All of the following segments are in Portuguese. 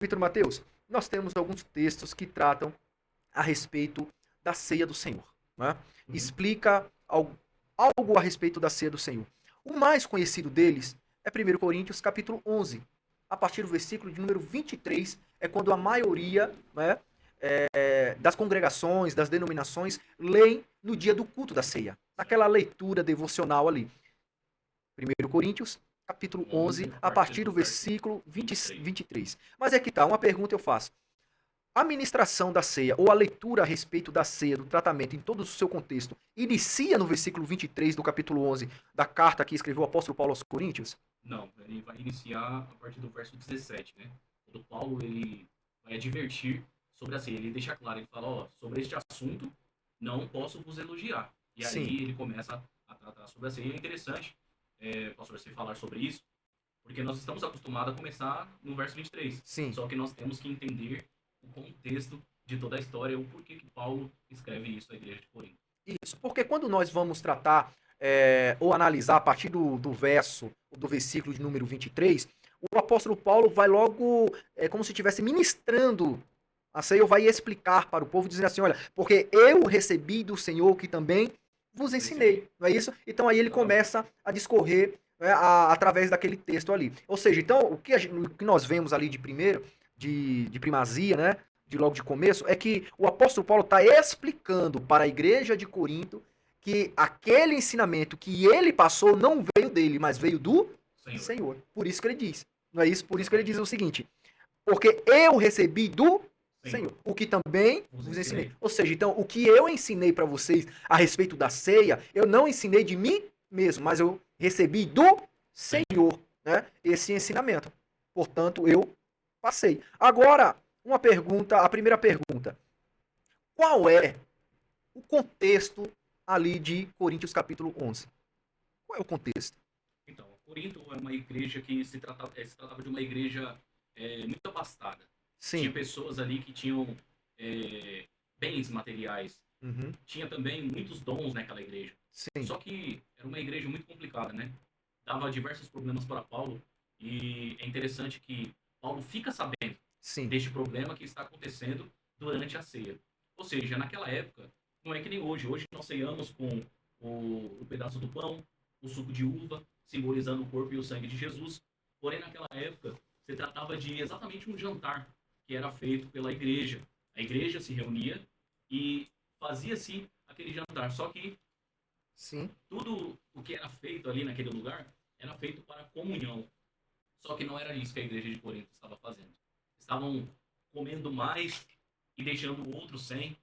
Vitor Mateus, nós temos alguns textos que tratam a respeito da ceia do Senhor. Né? Uhum. Explica algo a respeito da ceia do Senhor. O mais conhecido deles é 1 Coríntios capítulo 11. A partir do versículo de número 23, é quando a maioria, né, das congregações, das denominações, leem no dia do culto da ceia. Naquela leitura devocional ali. 1 Coríntios, capítulo 11, 11, a a partir partir do do verso versículo 20, 23. 23. Mas é que tá, uma pergunta eu faço. A ministração da ceia, ou a leitura a respeito da ceia, do tratamento, em todo o seu contexto, inicia no versículo 23 do capítulo 11 da carta que escreveu o apóstolo Paulo aos Coríntios? Não, ele vai iniciar a partir do verso 17, né? Quando Paulo ele vai advertir sobre a ceia. Ele deixa claro, ele fala, ó, sobre este assunto não posso vos elogiar. E Sim. aí ele começa a tratar sobre a ceia. E é interessante, pastor, você falar sobre isso, porque nós estamos acostumados a começar no verso 23. Sim. Só que nós temos que entender o contexto de toda a história, o porquê que Paulo escreve isso à igreja de Corinto. Isso, porque quando nós vamos tratar ou analisar a partir do verso, do versículo de número 23, o apóstolo Paulo vai logo, como se estivesse ministrando a ceia, ou vai explicar para o povo, dizendo assim, olha, porque eu recebi do Senhor que também vos Vos ensinei. ensinei, não é isso? Então aí ele Exatamente. começa a discorrer, né, através daquele texto ali. Ou seja, então o que nós vemos ali de primeiro, de primazia, né, de logo de começo, é que o apóstolo Paulo está explicando para a igreja de Corinto que aquele ensinamento que ele passou não veio dele, mas veio do Senhor. Senhor. Por isso que ele diz. Não é isso? Por isso que ele diz Exatamente. o seguinte: porque eu recebi do Senhor. Senhor, o que também Vos vos ensinei. ensinei. Ou seja, então, o que eu ensinei para vocês a respeito da ceia, eu não ensinei de mim mesmo, mas eu recebi do Senhor. Senhor, né? Esse ensinamento. Portanto, eu passei. Agora, uma pergunta, a primeira pergunta. Qual é o contexto ali de Coríntios capítulo 11? Qual é o contexto? Então, Corinto é uma igreja que se tratava de uma igreja muito abastada. Tinha Sim. pessoas ali que tinham é, bens materiais. Uhum. Tinha também muitos dons naquela igreja. Sim. Só que era uma igreja muito complicada, né? Dava diversos problemas para Paulo. E é interessante que Paulo fica sabendo Sim. deste problema que está acontecendo durante a ceia. Ou seja, naquela época, não é que nem hoje. Hoje nós ceiamos com o pedaço do pão, o suco de uva, simbolizando o corpo e o sangue de Jesus. Porém, naquela época, se tratava de exatamente um jantar que era feito pela igreja. A igreja se reunia e fazia-se aquele jantar. Só que Sim. tudo o que era feito ali naquele lugar era feito para comunhão. Só que não era isso que a igreja de Corinto estava fazendo. Estavam comendo mais e deixando o outro sem.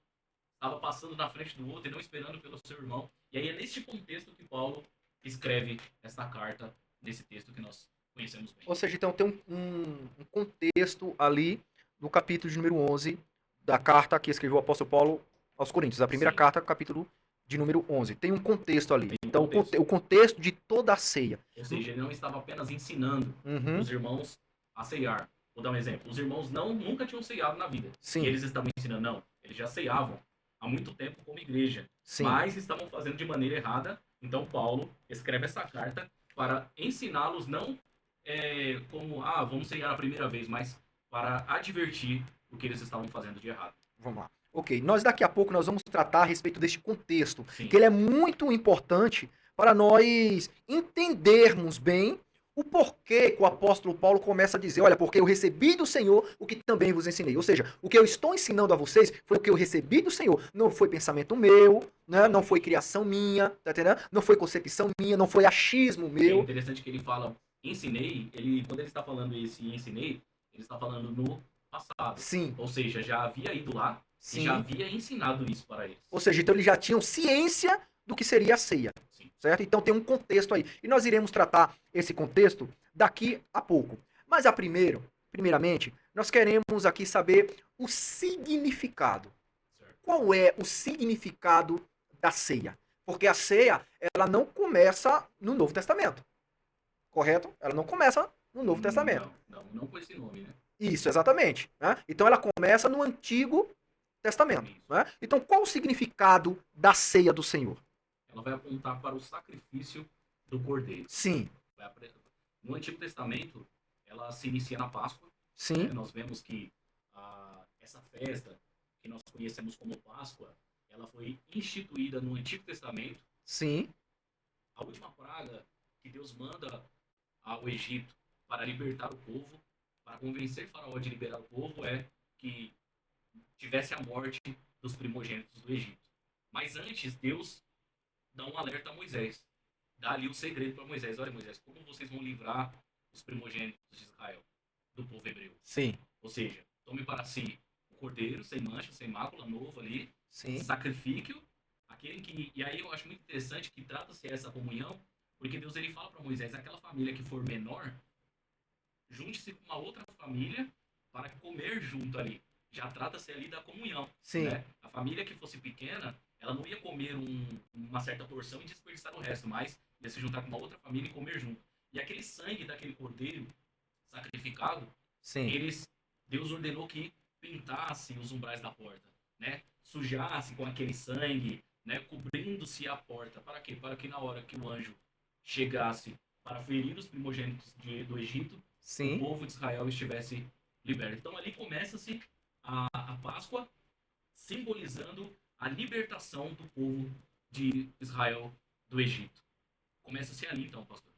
Estava passando na frente do outro e não esperando pelo seu irmão. E aí é neste contexto que Paulo escreve esta carta, nesse texto que nós conhecemos bem. Ou seja, então tem um contexto ali no capítulo de número 11 da carta que escreveu o apóstolo Paulo aos Coríntios, a primeira Sim, carta, capítulo de número 11. Tem um contexto ali. tem um Então, contexto. o contexto de toda a ceia. Ou seja, ele não estava apenas ensinando Uhum. os irmãos a ceiar. Vou dar um exemplo. Os irmãos nunca tinham ceiado na vida. E Sim, eles estavam ensinando, não. Eles já ceiavam há muito tempo como igreja. sim. Mas estavam fazendo de maneira errada. Então Paulo escreve essa carta para ensiná-los não como, vamos ceiar a primeira vez, mas para advertir o que eles estavam fazendo de errado. Vamos lá. Ok, nós daqui a pouco nós vamos tratar a respeito deste contexto, Sim, que ele é muito importante para nós entendermos bem o porquê que o apóstolo Paulo começa a dizer, olha, porque eu recebi do Senhor o que também vos ensinei. Ou seja, o que eu estou ensinando a vocês foi o que eu recebi do Senhor. Não foi pensamento meu, né? Não foi exatamente. criação minha, tá entendendo? Não foi concepção minha, não foi achismo E é meu. interessante que ele fala ensinei, quando ele está falando esse ensinei, ele está falando no passado. Sim, Ou seja, já havia ido lá e já sim. havia ensinado isso para eles. Ou seja, então eles já tinham ciência do que seria a ceia. Sim. Certo? Então tem um contexto aí. E nós iremos tratar esse contexto daqui a pouco. Mas primeiramente, nós queremos aqui saber o significado. Certo. Qual é o significado da ceia? Porque a ceia, ela não começa no Novo Testamento. Correto? Ela não começa no Novo Testamento. Não com esse nome, né? Isso, exatamente. Né? Então ela começa no Antigo Testamento. Isso. Né? Então qual o significado da ceia do Senhor? Ela vai apontar para o sacrifício do cordeiro. Sim, No Antigo Testamento, ela se inicia na Páscoa, Sim, Nós vemos que essa festa, que nós conhecemos como Páscoa, ela foi instituída no Antigo Testamento. sim, A última praga que Deus manda ao Egito para libertar o povo, para convencer Faraó de liberar o povo, é que tivesse a morte dos primogênitos do Egito. Mas antes, Deus dá um alerta a Moisés. Dá ali o segredo para Moisés. Olha, Moisés, como vocês vão livrar os primogênitos de Israel, do povo hebreu? sim, Ou seja, tome para si o cordeiro, sem mancha, sem mácula, novo ali, sim, sacrifício, aquele que... E aí eu acho muito interessante que trata-se essa comunhão, porque Deus ele fala para Moisés, aquela família que for menor, junte-se com uma outra família para comer junto ali. Já trata-se ali da comunhão, sim, né? A família que fosse pequena, ela não ia comer uma certa porção e desperdiçar o resto, mas ia se juntar com uma outra família e comer junto. E aquele sangue daquele cordeiro sacrificado, sim, eles, Deus ordenou que pintasse os umbrais da porta, né? Sujasse com aquele sangue, né? Cobrindo-se a porta. Para quê? Para que na hora que o anjo chegasse para ferir os primogênitos do Egito, o sim. povo de Israel estivesse liberto. Então ali começa-se a Páscoa, simbolizando a libertação do povo de Israel do Egito. Começa-se ali então, pastor.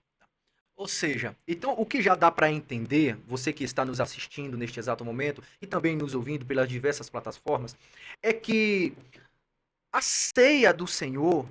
Ou seja, então o que já dá para entender, você que está nos assistindo neste exato momento e também nos ouvindo pelas diversas plataformas, é que a ceia do Senhor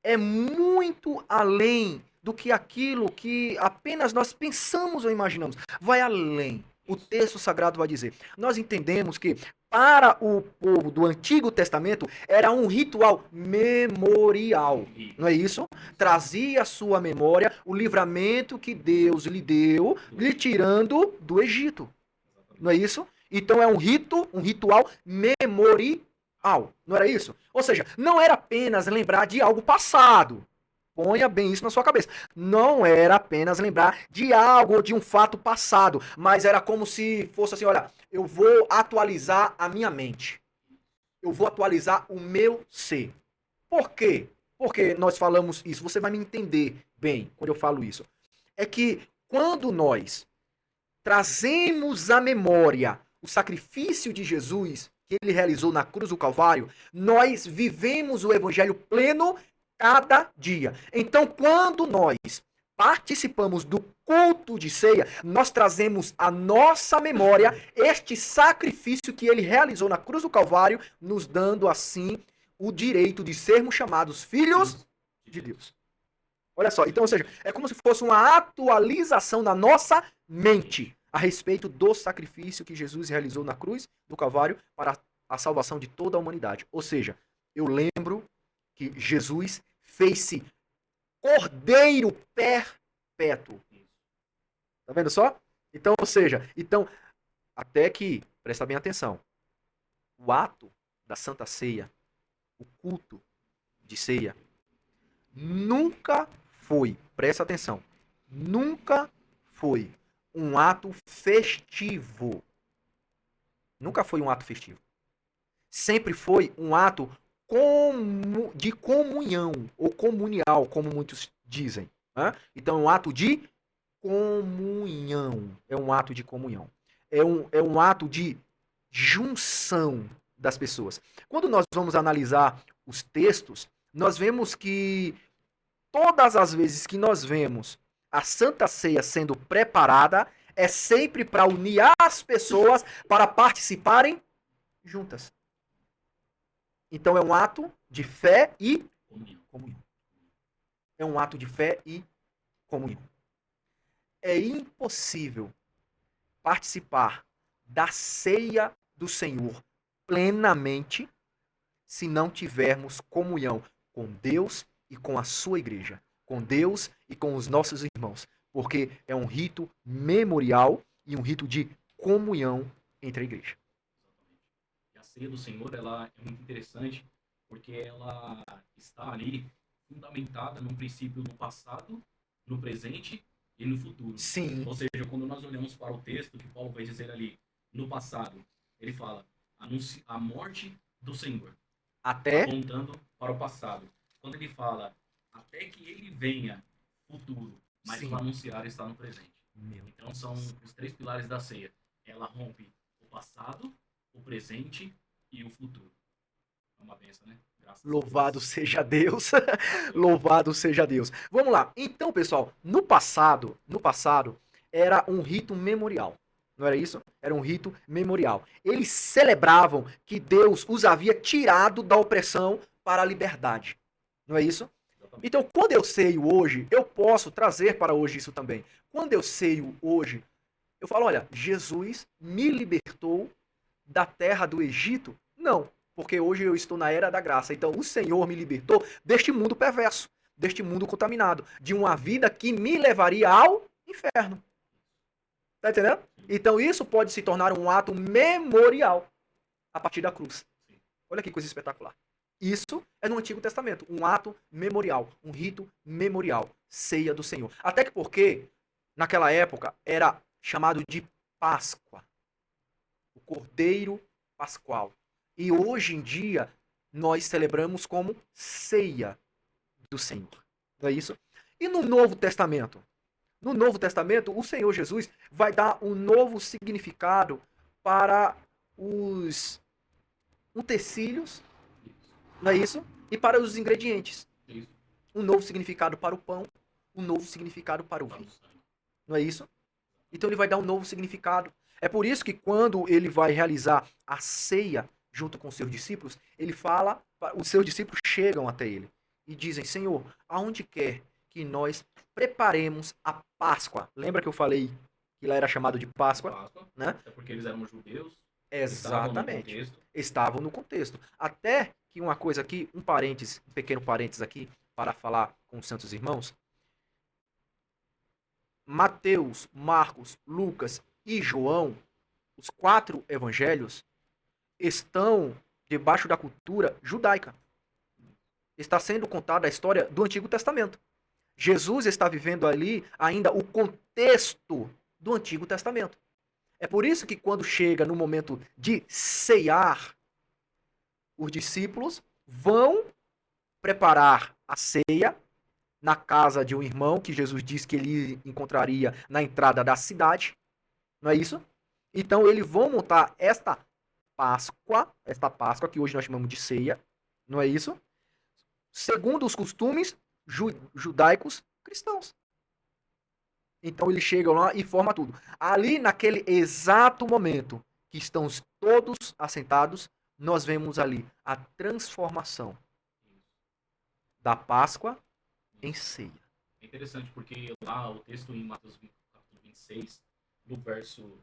é muito além do que aquilo que apenas nós pensamos ou imaginamos. Vai além. O Isso. texto sagrado vai dizer. Nós entendemos que para o povo do Antigo Testamento era um ritual memorial. Não é isso? Trazia à sua memória o livramento que Deus lhe deu, lhe tirando do Egito. Não é Exatamente. isso? Então é um rito, um ritual memorial. Não era isso? Ou seja, não era apenas lembrar de algo passado. Ponha bem isso na sua cabeça. Não era apenas lembrar de algo ou de um fato passado, mas era como se fosse assim, olha, eu vou atualizar a minha mente. Eu vou atualizar o meu ser. Por quê? Porque nós falamos isso. Você vai me entender bem quando eu falo isso. É que quando nós trazemos à memória o sacrifício de Jesus que ele realizou na cruz do Calvário, nós vivemos o evangelho pleno cada dia. Então, quando nós participamos do culto de ceia, nós trazemos à nossa memória este sacrifício que ele realizou na cruz do Calvário, nos dando assim o direito de sermos chamados filhos de Deus. Olha só, então, ou seja, é como se fosse uma atualização na nossa mente a respeito do sacrifício que Jesus realizou na cruz do Calvário para a salvação de toda a humanidade. Ou seja, eu lembro que Jesus fez-se cordeiro perpétuo. Tá vendo só? Então, ou seja, então, até que, presta bem atenção, o ato da Santa Ceia, o culto de ceia, nunca foi, presta atenção, nunca foi um ato festivo. Nunca foi um ato festivo. Sempre foi um ato de comunhão, ou comunial, como muitos dizem. Né? Então é um ato de comunhão. É um ato de comunhão. É um ato de junção das pessoas. Quando nós vamos analisar os textos, nós vemos que todas as vezes que nós vemos a Santa Ceia sendo preparada, é sempre para unir as pessoas para participarem juntas. Então é um ato de fé e comunhão. É um ato de fé e comunhão. É impossível participar da ceia do Senhor plenamente se não tivermos comunhão com Deus e com a sua igreja, com Deus e com os nossos irmãos, porque é um rito memorial e um rito de comunhão entre a igreja. E a ceia do Senhor, ela é muito interessante porque ela está ali fundamentada num princípio no passado, no presente e no futuro. Sim, Ou seja, quando nós olhamos para o texto que Paulo vai dizer ali no passado, ele fala a morte do Senhor, até apontando para o passado. Quando ele fala até que ele venha futuro, mas sim. o anunciar está no presente. Meu Então são os três pilares da ceia. ela rompe o passado, o presente e o futuro. É uma benção, né? Graças a Louvado Deus. seja Deus. Louvado seja Deus. Vamos lá. Então, pessoal, no passado era um rito memorial. Não era isso? Era um rito memorial. Eles celebravam que Deus os havia tirado da opressão para a liberdade. Não é isso? Exatamente. Então, quando eu ceio hoje, eu posso trazer para hoje isso também. Quando eu ceio hoje, eu falo, olha, Jesus me libertou da terra do Egito? Não, porque hoje eu estou na era da graça. Então, o Senhor me libertou deste mundo perverso, deste mundo contaminado, de uma vida que me levaria ao inferno. Tá entendendo? Então, isso pode se tornar um ato memorial a partir da cruz. Olha que coisa espetacular. Isso é no Antigo Testamento, um ato memorial, um rito memorial, ceia do Senhor. Até que porque, naquela época, era chamado de Páscoa, o Cordeiro Pascual. E hoje em dia, nós celebramos como ceia do Senhor. Não é isso? E no Novo Testamento? No Novo Testamento, o Senhor Jesus vai dar um novo significado para os utensílios, não é isso? E para os ingredientes. Isso. Um novo significado para o pão, um novo significado para o Para o vinho. sangue. Não é isso? Então ele vai dar um novo significado. É por isso que quando ele vai realizar a ceia junto com os seus discípulos, ele fala, os seus discípulos chegam até ele e dizem: Senhor, aonde quer que nós preparemos a Páscoa? Lembra que eu falei que lá era chamado de Páscoa, Páscoa, né? é porque eles eram judeus, estavam no Exatamente. contexto. Estavam no contexto. Até que uma coisa aqui, um parênteses, um pequeno parênteses aqui, para falar com os santos irmãos. Mateus, Marcos, Lucas e João, os 4 evangelhos, estão debaixo da cultura judaica. Está sendo contada a história do Antigo Testamento. Jesus está vivendo ali ainda o contexto do Antigo Testamento. É por isso que quando chega no momento de ceiar, os discípulos vão preparar a ceia na casa de um irmão que Jesus disse que ele encontraria na entrada da cidade. Não é isso? Então eles vão montar esta Páscoa que hoje nós chamamos de ceia, não é isso? Segundo os costumes judaicos cristãos. Então eles chegam lá e formam tudo. Ali naquele exato momento que estão todos assentados, nós vemos ali a transformação da Páscoa em ceia. É interessante porque lá o texto em Mateus capítulo 26, no verso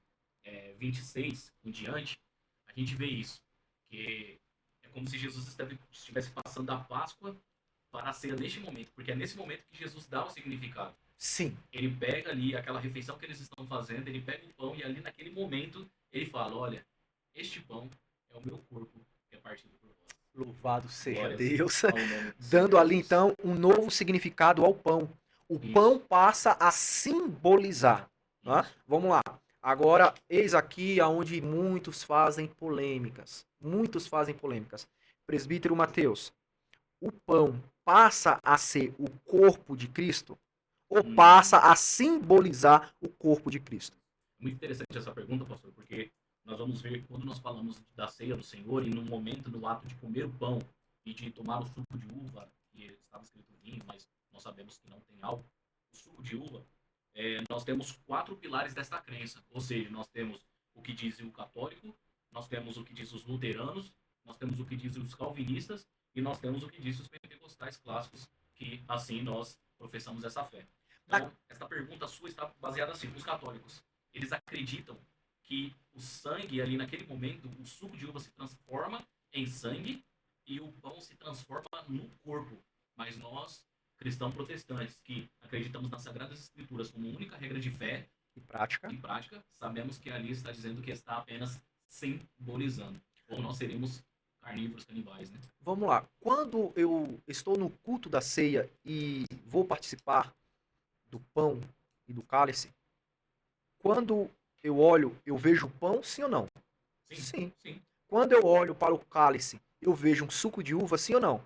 26 em diante, a gente vê isso. Que é como se Jesus estivesse passando da Páscoa para a ceia neste momento. Porque é nesse momento que Jesus dá o significado. Sim. Ele pega ali aquela refeição que eles estão fazendo, ele pega o pão e ali naquele momento ele fala, olha, este pão é o meu corpo que é partido por vós. Louvado seja Glórias Deus. ao nome do Dando Senhor ali Jesus. então um novo significado ao pão. O Isso. pão passa a simbolizar. Tá? Isso. Vamos lá. Agora, eis aqui aonde muitos fazem polêmicas. Muitos fazem polêmicas. Presbítero Mateus, o pão passa a ser o corpo de Cristo ou passa a simbolizar o corpo de Cristo? Muito interessante essa pergunta, pastor, porque nós vamos ver quando nós falamos da ceia do Senhor e no momento, no ato de comer o pão e de tomar o suco de uva, que estava escrito vinho, mas nós sabemos que não tem álcool, o suco de uva, nós temos 4 pilares desta crença, ou seja, nós temos o que diz o católico, nós temos o que diz os luteranos, nós temos o que diz os calvinistas e nós temos o que diz os pentecostais clássicos, que assim nós professamos essa fé. Então, esta pergunta sua está baseada assim, os católicos, eles acreditam que o sangue ali naquele momento, o suco de uva se transforma em sangue e o pão se transforma no corpo. Mas nós, cristãos protestantes, que acreditamos nas Sagradas Escrituras como única regra de fé e prática, sabemos que ali está dizendo que está apenas simbolizando. Ou nós seremos carnívoros canibais, né? Vamos lá. Quando eu estou no culto da ceia e vou participar do pão e do cálice, quando eu olho, eu vejo o pão, sim ou não? Sim. Quando eu olho para o cálice, eu vejo um suco de uva, sim ou não?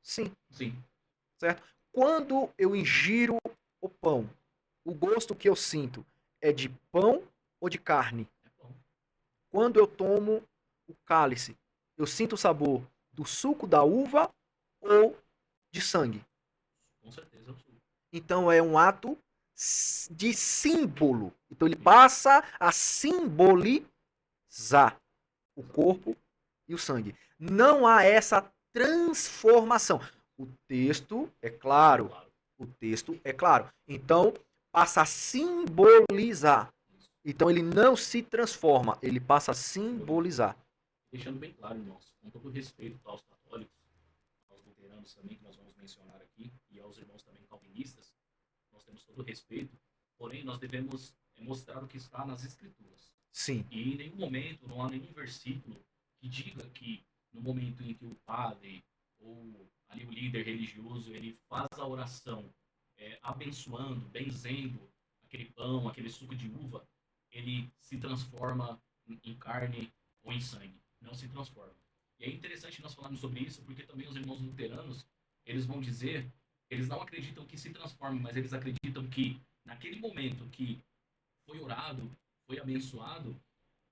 Sim. Certo? Quando eu ingiro o pão, o gosto que eu sinto é de pão ou de carne? Quando eu tomo o cálice, eu sinto o sabor do suco da uva ou de sangue. Com certeza, eu sou. Então é um ato de símbolo. Então ele passa a simbolizar o corpo e o sangue. Não há essa transformação. O texto é claro. Claro. O texto é claro. Então passa a simbolizar. Então ele não se transforma, ele passa a simbolizar. Deixando bem claro, irmãos, com todo respeito aos católicos, aos luteranos também, que nós vamos mencionar aqui, e aos irmãos também calvinistas, nós temos todo respeito, porém nós devemos mostrar o que está nas Escrituras. Sim. E em nenhum momento, não há nenhum versículo que diga que no momento em que o padre ou ali o líder religioso ele faz a oração abençoando, benzendo aquele pão, aquele suco de uva, ele se transforma em carne ou em sangue. Não se transforma. E é interessante nós falarmos sobre isso, porque também os irmãos luteranos, eles vão dizer, eles não acreditam que se transforma, mas eles acreditam que naquele momento que foi orado, foi abençoado,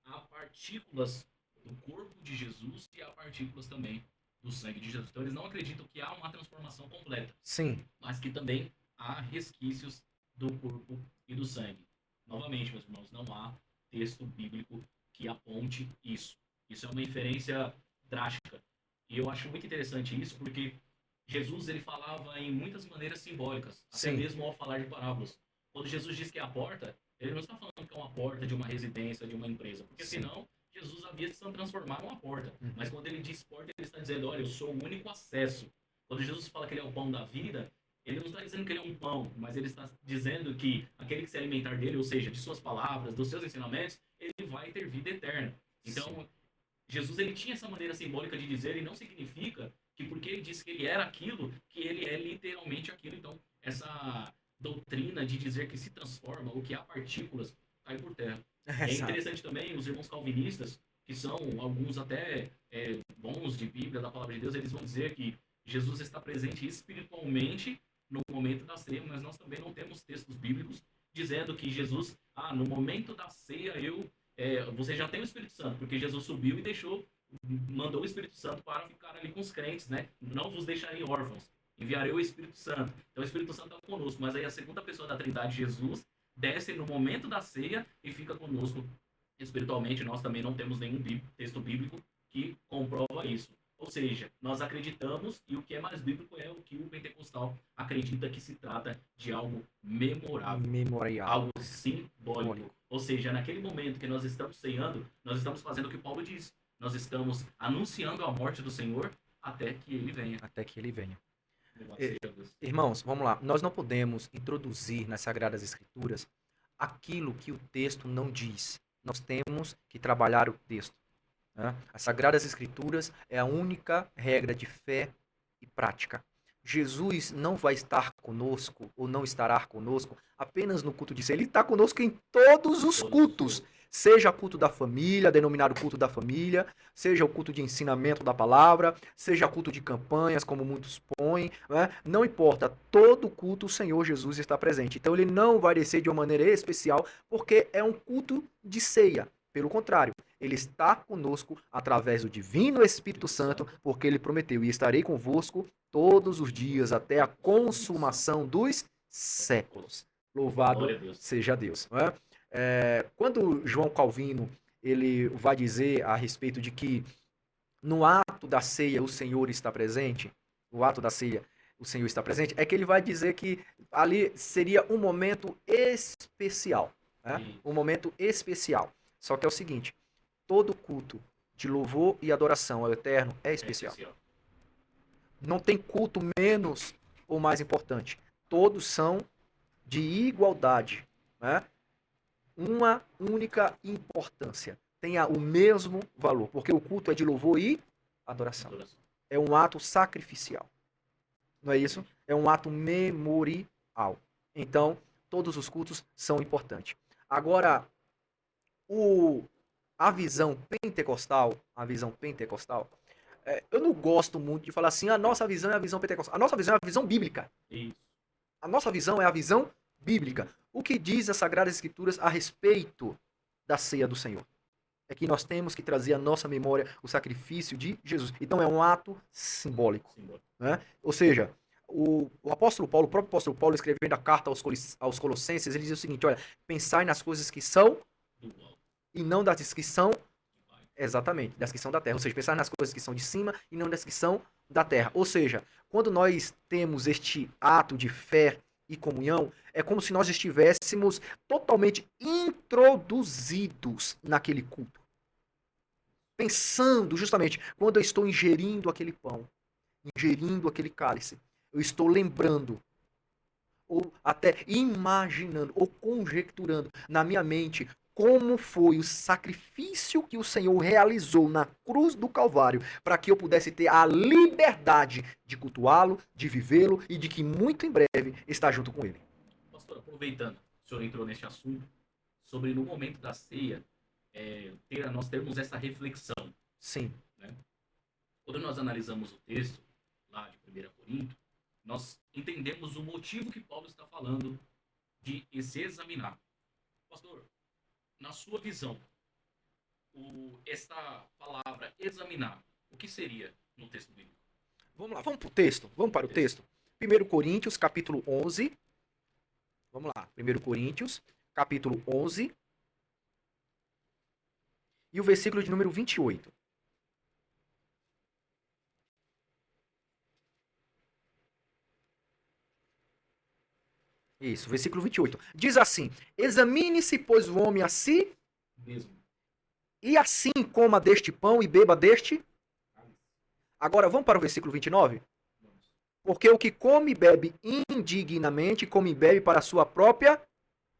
há partículas do corpo de Jesus e há partículas também do sangue de Jesus. Então eles não acreditam que há uma transformação completa. Sim. Mas que também há resquícios do corpo e do sangue. Novamente, meus irmãos, não há texto bíblico que aponte isso. Isso é uma inferência drástica. E eu acho muito interessante isso, porque Jesus ele falava em muitas maneiras simbólicas, até Sim. mesmo ao falar de parábolas. Quando Jesus diz que é a porta, ele não está falando que é uma porta de uma residência, de uma empresa, porque Sim. senão Jesus havia se transformar numa porta. Mas quando ele diz porta, ele está dizendo, olha, eu sou o único acesso. Quando Jesus fala que ele é o pão da vida, ele não está dizendo que ele é um pão, mas ele está dizendo que aquele que se alimentar dele, ou seja, de suas palavras, dos seus ensinamentos, ele vai ter vida eterna. Então, Sim. Jesus ele tinha essa maneira simbólica de dizer, e não significa que porque ele disse que ele era aquilo, que ele é literalmente aquilo. Então, essa doutrina de dizer que se transforma ou que há partículas cai por terra. É Exato. interessante também os irmãos calvinistas, que são alguns até bons de Bíblia, da palavra de Deus, eles vão dizer que Jesus está presente espiritualmente no momento da ceia, mas nós também não temos textos bíblicos dizendo que Jesus, no momento da ceia você já tem o Espírito Santo, porque Jesus subiu e mandou o Espírito Santo para ficar ali com os crentes, né? Não vos deixarei órfãos, enviarei o Espírito Santo. Então o Espírito Santo está conosco, mas aí a segunda pessoa da Trindade, Jesus, desce no momento da ceia e fica conosco espiritualmente. Nós também não temos nenhum texto bíblico que comprova isso. Ou seja, nós acreditamos, e o que é mais bíblico é o que o pentecostal acredita, que se trata de algo memorável, Memorial. algo simbólico. Ou seja, naquele momento que nós estamos ceando, nós estamos fazendo o que Paulo diz. Nós estamos anunciando a morte do Senhor até que ele venha. Até que ele venha. Louvado seja Deus. Irmãos, vamos lá. Nós não podemos introduzir nas Sagradas Escrituras aquilo que o texto não diz. Nós temos que trabalhar o texto. Né? As Sagradas Escrituras é a única regra de fé e prática. Jesus não vai estar conosco ou não estará conosco apenas no culto de ceia. Ele está conosco em todos os cultos. Seja o culto da família, denominado culto da família, seja o culto de ensinamento da palavra, seja o culto de campanhas, como muitos põem, né? Não importa, todo culto o Senhor Jesus está presente. Então ele não vai descer de uma maneira especial, porque é um culto de ceia. Pelo contrário, ele está conosco através do Divino Espírito Santo, porque ele prometeu, e estarei convosco todos os dias até a consumação dos séculos. Louvado seja Deus. Não é? Quando João Calvino ele vai dizer a respeito de que no ato da ceia o Senhor está presente, o ato da ceia o Senhor está presente, é que ele vai dizer que ali seria um momento especial. Né? Um momento especial. Só que é o seguinte, todo culto de louvor e adoração ao Eterno é especial. Não tem culto menos ou mais importante. Todos são de igualdade. Né? Uma única importância. Tenha o mesmo valor. Porque o culto é de louvor e adoração. É um ato sacrificial. Não é isso? É um ato memorial. Então, todos os cultos são importantes. Agora, a visão pentecostal, eu não gosto muito de falar assim, a nossa visão é a visão pentecostal. A nossa visão é a visão bíblica. Isso. A nossa visão é a visão bíblica. O que diz as Sagradas Escrituras a respeito da ceia do Senhor? é que nós temos que trazer à nossa memória o sacrifício de Jesus. Então é um ato simbólico. Né? Ou seja, o apóstolo Paulo, o próprio apóstolo Paulo, escrevendo a carta aos Colossenses, ele diz o seguinte: olha, pensai nas coisas que são e não das que são, exatamente, das que são da terra. Ou seja, pensar nas coisas que são de cima e não das que são da terra. Ou seja, quando nós temos este ato de fé e comunhão, é como se nós estivéssemos totalmente introduzidos naquele culto. Pensando justamente, quando eu estou ingerindo aquele pão, ingerindo aquele cálice, eu estou lembrando, ou até imaginando, ou conjecturando na minha mente como foi o sacrifício que o Senhor realizou na cruz do Calvário para que eu pudesse ter a liberdade de cultuá-lo, de vivê-lo e de que muito em breve estar junto com ele. Pastor, aproveitando, o senhor entrou neste assunto, sobre no momento da ceia, nós termos essa reflexão. Sim. Né? Quando nós analisamos o texto, lá de 1 Coríntios, nós entendemos o motivo que Paulo está falando de se examinar. Pastor, na sua visão, esta palavra examinar, o que seria no texto bíblico? Vamos lá, vamos para o texto. Vamos para o texto. 1 Coríntios, capítulo 11. Vamos lá, 1 Coríntios, capítulo 11. E o versículo de número 28. Isso, versículo 28. Diz assim: examine-se, pois, o homem a si mesmo, e assim coma deste pão e beba deste. Agora vamos para o versículo 29? Porque o que come e bebe indignamente, come e bebe para a sua própria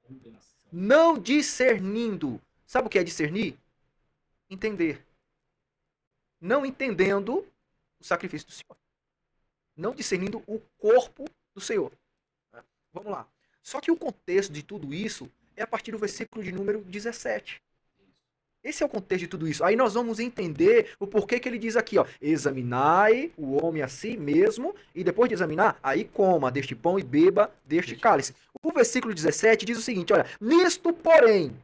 condenação. Não discernindo. Sabe o que é discernir? Entender. Não entendendo o sacrifício do Senhor. Não discernindo o corpo do Senhor. Vamos lá. Só que o contexto de tudo isso é a partir do versículo de número 17. Esse é o contexto de tudo isso. Aí nós vamos entender o porquê que ele diz aqui, ó: examinai o homem a si mesmo, e depois de examinar, aí coma deste pão e beba deste cálice. O versículo 17 diz o seguinte, olha: nisto, porém,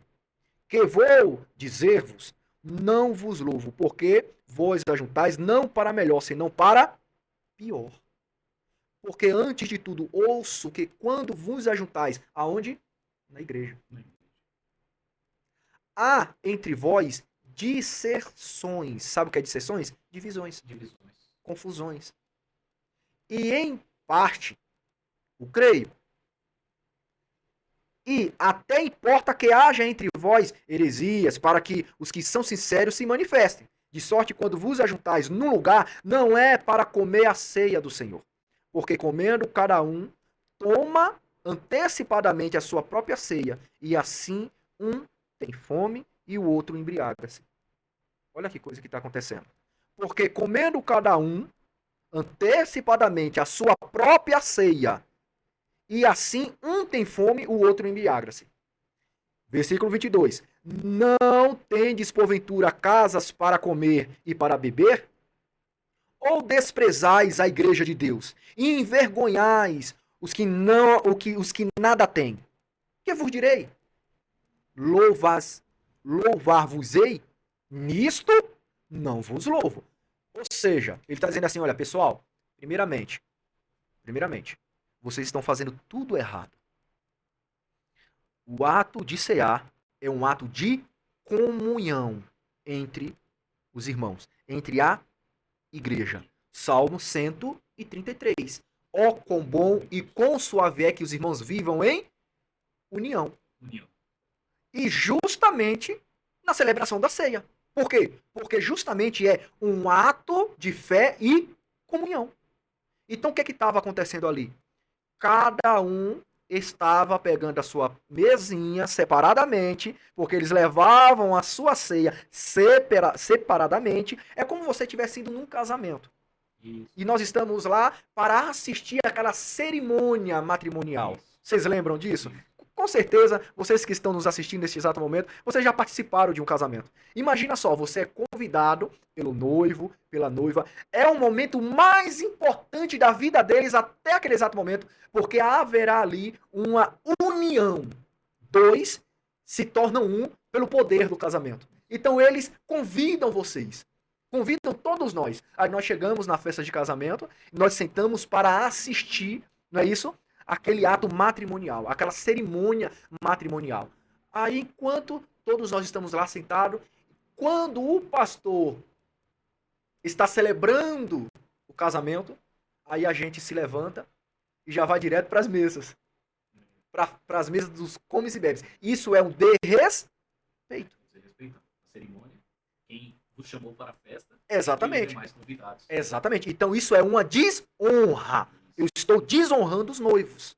que vou dizer-vos, não vos louvo, porque vós ajuntais não para melhor, senão para pior. Porque antes de tudo ouço que quando vos ajuntais, aonde? Na igreja. Há entre vós disserções. Sabe o que é disserções? Divisões. Confusões. E em parte, o creio. E até importa que haja entre vós heresias, para que os que são sinceros se manifestem. De sorte, quando vos ajuntais num lugar, não é para comer a ceia do Senhor. Porque comendo cada um, toma antecipadamente a sua própria ceia, e assim um tem fome e o outro embriaga-se. Olha que coisa que está acontecendo. Porque comendo cada um antecipadamente a sua própria ceia, e assim um tem fome, o outro embriaga-se. Versículo 22. Não tendes porventura casas para comer e para beber? Ou desprezais a igreja de Deus e envergonhais os que nada têm? Que vos direi? Louvar-vos-ei? Nisto não vos louvo. Ou seja, ele está dizendo assim, olha, pessoal, primeiramente, vocês estão fazendo tudo errado. O ato de cear é um ato de comunhão entre os irmãos, entre a igreja. Salmo 133. Ó, quão bom e quão suave é que os irmãos vivam em união. E justamente na celebração da ceia. Por quê? Porque justamente é um ato de fé e comunhão. Então o que estava acontecendo ali? Cada um estava pegando a sua mesinha separadamente, porque eles levavam a sua ceia separadamente. É como você tivesse ido num casamento. Isso. E nós estamos lá para assistir aquela cerimônia matrimonial. Isso. Vocês lembram disso? Isso. Com certeza, vocês que estão nos assistindo neste exato momento, vocês já participaram de um casamento. Imagina só, você é convidado pelo noivo, pela noiva. É o momento mais importante da vida deles até aquele exato momento, porque haverá ali uma união. Dois se tornam um pelo poder do casamento. Então eles convidam vocês. Convidam todos nós. Aí nós chegamos na festa de casamento, nós sentamos para assistir, não é isso? Aquele ato matrimonial, aquela cerimônia matrimonial. Aí enquanto todos nós estamos lá sentados, quando o pastor está celebrando o casamento, aí a gente se levanta e já vai direto para as mesas. Para as mesas dos comes e bebes. Isso é um desrespeito. Você respeita a cerimônia. Quem vos chamou para a festa. Exatamente. E os demais convidados. Exatamente. Então isso é uma desonra. Eu estou desonrando os noivos.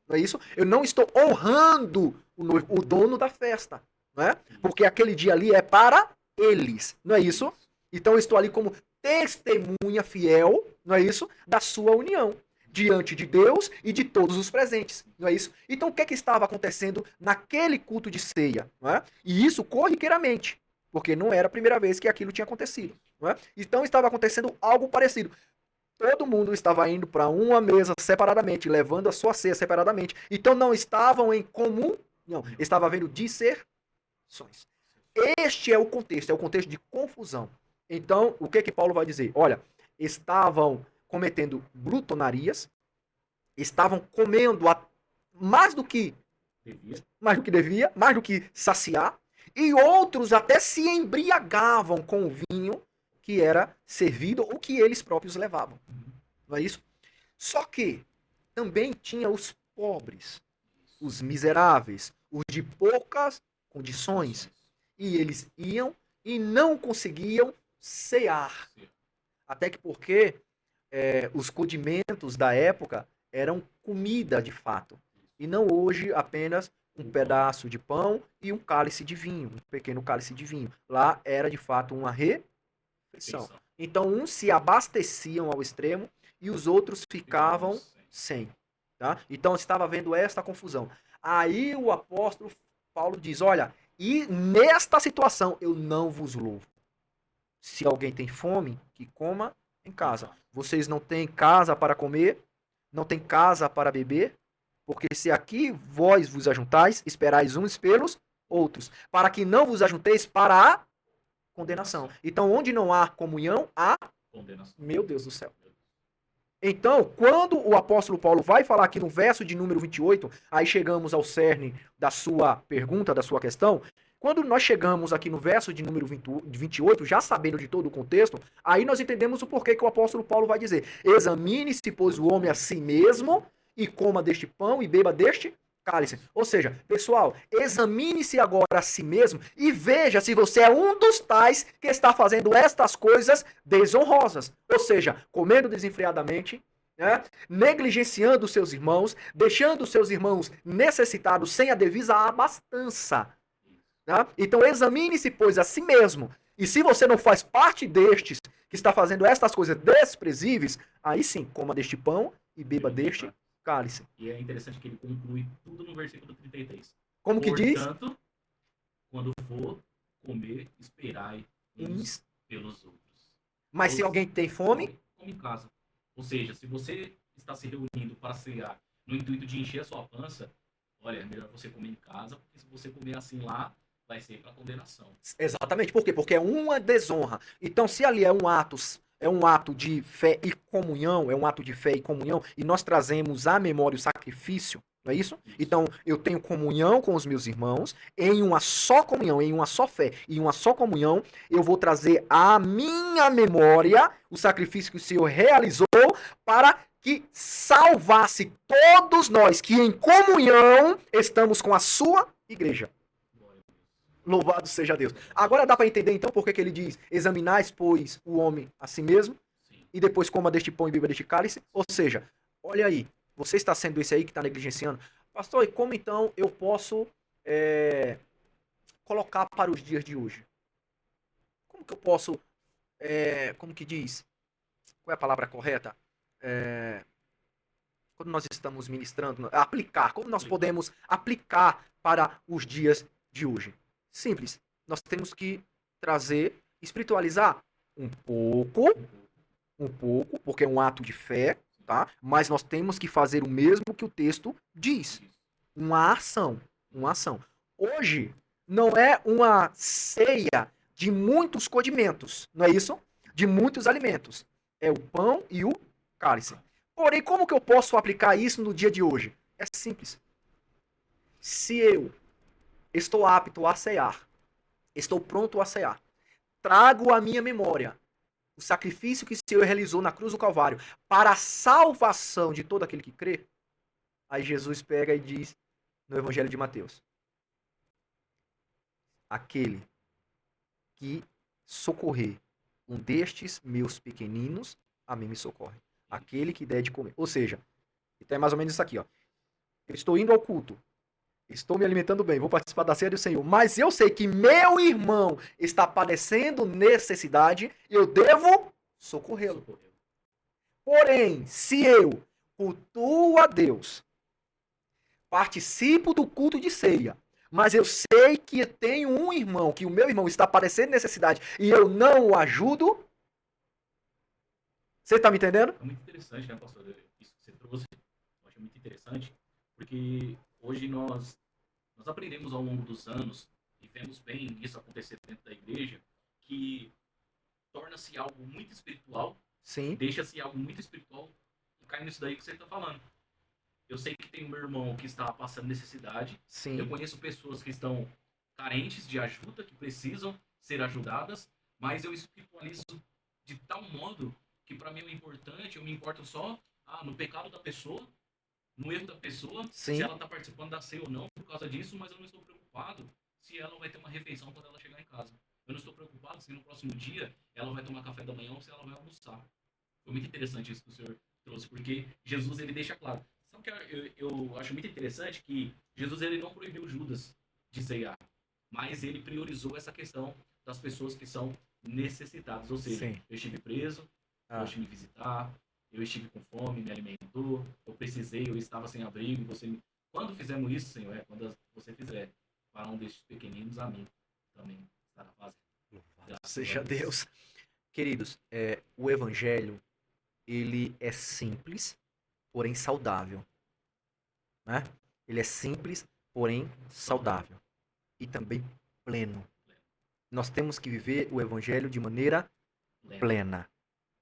Não é isso? Eu não estou honrando o noivo, o dono da festa. Não é? Porque aquele dia ali é para eles. Não é isso? Então eu estou ali como testemunha fiel, não é isso? Da sua união. Diante de Deus e de todos os presentes, não é isso? Então o que é que estava acontecendo naquele culto de ceia, não é? E isso corriqueiramente, porque não era a primeira vez que aquilo tinha acontecido, não é? Então estava acontecendo algo parecido. Todo mundo estava indo para uma mesa separadamente, levando a sua ceia separadamente. Então não estavam em comum, não, estava havendo disserções. Este é o contexto de confusão. Então, o que Paulo vai dizer? Olha, estavam cometendo glutonarias, estavam comendo mais do que devia, mais do que saciar, e outros até se embriagavam com o vinho que era servido ou que eles próprios levavam. Não é isso? Só que também tinha os pobres, os miseráveis, os de poucas condições, e eles iam e não conseguiam cear. Até que porque os condimentos da época eram comida de fato. E não hoje apenas um pedaço de pão e um cálice de vinho, um pequeno cálice de vinho. Lá era de fato uma refeição. Então uns se abasteciam ao extremo e os outros ficavam sem. Tá? Então estava havendo esta confusão. Aí o apóstolo Paulo diz, olha, e nesta situação eu não vos louvo. Se alguém tem fome, que coma em casa. Vocês não têm casa para comer, não têm casa para beber, porque se aqui vós vos ajuntais, esperais uns pelos outros, para que não vos ajunteis para a condenação. Então, onde não há comunhão, há condenação. Meu Deus do céu. Então, quando o apóstolo Paulo vai falar aqui no verso de número 28, aí chegamos ao cerne da sua pergunta, da sua questão. Quando nós chegamos aqui no verso de número 28, já sabendo de todo o contexto, aí nós entendemos o porquê que o apóstolo Paulo vai dizer: examine-se, pois, o homem a si mesmo, e coma deste pão e beba deste cálice. Ou seja, pessoal, examine-se agora a si mesmo e veja se você é um dos tais que está fazendo estas coisas desonrosas. Ou seja, comendo desenfreadamente, né? Negligenciando os seus irmãos, deixando os seus irmãos necessitados sem a devida abastança. Tá? Então examine-se, pois, a si mesmo. E se você não faz parte destes que está fazendo estas coisas desprezíveis, aí sim, coma deste pão e beba deste cálice. E é interessante que ele conclui tudo no versículo 33. Como que diz? Portanto, quando for comer, esperai uns pelos outros. Mas se alguém tem fome, come em casa. Ou seja, se você está se reunindo para cear no intuito de encher a sua pança, olha, é melhor você comer em casa, porque se você comer assim lá, vai ser para condenação. Exatamente. Por quê? Porque é uma desonra. Então, se ali é um ato de fé e comunhão, e nós trazemos à memória o sacrifício, não é isso? Então, eu tenho comunhão com os meus irmãos, em uma só comunhão, em uma só fé, e uma só comunhão, eu vou trazer à minha memória o sacrifício que o Senhor realizou para que salvasse todos nós que em comunhão estamos com a sua igreja. Louvado seja Deus. Agora dá para entender então por que ele diz: examinais, pois, o homem a si mesmo, e depois coma deste pão e beba deste cálice. Ou seja, olha aí, você está sendo esse aí que está negligenciando. Pastor, e como então eu posso colocar para os dias de hoje? Como que eu posso, como que diz? Qual é a palavra correta? Quando nós estamos ministrando, aplicar. Como nós podemos aplicar para os dias de hoje? Simples. Nós temos que trazer, espiritualizar um pouco, porque é um ato de fé, tá? Mas nós temos que fazer o mesmo que o texto diz. Uma ação. Hoje não é uma ceia de muitos condimentos, não é isso? De muitos alimentos. É o pão e o cálice. Porém, como que eu posso aplicar isso no dia de hoje? É simples. Se eu estou apto a cear, estou pronto a cear, trago à minha memória o sacrifício que o Senhor realizou na cruz do Calvário para a salvação de todo aquele que crê, aí Jesus pega e diz no Evangelho de Mateus: aquele que socorrer um destes meus pequeninos, a mim me socorre. Aquele que der de comer. Ou seja, então é mais ou menos isso aqui, ó. Eu estou indo ao culto, estou me alimentando bem, vou participar da ceia do Senhor, mas eu sei que meu irmão está padecendo necessidade, eu devo socorrê-lo. Porém, se eu cultuo a Deus, participo do culto de ceia, mas eu sei que tenho um irmão, que o meu irmão está padecendo necessidade e eu não o ajudo, você está me entendendo? É muito interessante, né, pastor? Isso que você trouxe, eu acho muito interessante, porque hoje nós aprendemos ao longo dos anos, e vemos bem isso acontecer dentro da igreja, que torna-se algo muito espiritual, Sim, deixa-se algo muito espiritual e cai nisso daí que você está falando. Eu sei que tem um meu irmão que está passando necessidade, eu sim, conheço pessoas que estão carentes de ajuda, que precisam ser ajudadas, mas eu espiritualizo de tal modo que para mim é importante, eu me importo só no pecado da pessoa, no erro da pessoa, se sim. ela está participando da ceia ou não por causa disso, mas eu não estou preocupado se ela vai ter uma refeição quando ela chegar em casa. Eu não estou preocupado se no próximo dia ela vai tomar café da manhã ou se ela vai almoçar. Foi muito interessante isso que o senhor trouxe, porque Jesus ele deixa claro. Sabe o que eu acho muito interessante que Jesus ele não proibiu Judas de ceiar, mas ele priorizou essa questão das pessoas que são necessitadas. Ou seja, Sim. eu estive preso, Ah, foste me visitar, eu estive com fome, me alimentou, eu precisei, eu estava sem abrigo, você. Quando fizemos isso, Senhor, quando você fizer para um destes pequeninos, a mim também estará fazendo. Graças a seja Deus. Deus. Queridos, o evangelho, ele é simples, porém saudável, né? Ele é simples, porém saudável e também pleno. Nós temos que viver o evangelho de maneira Lembra. plena,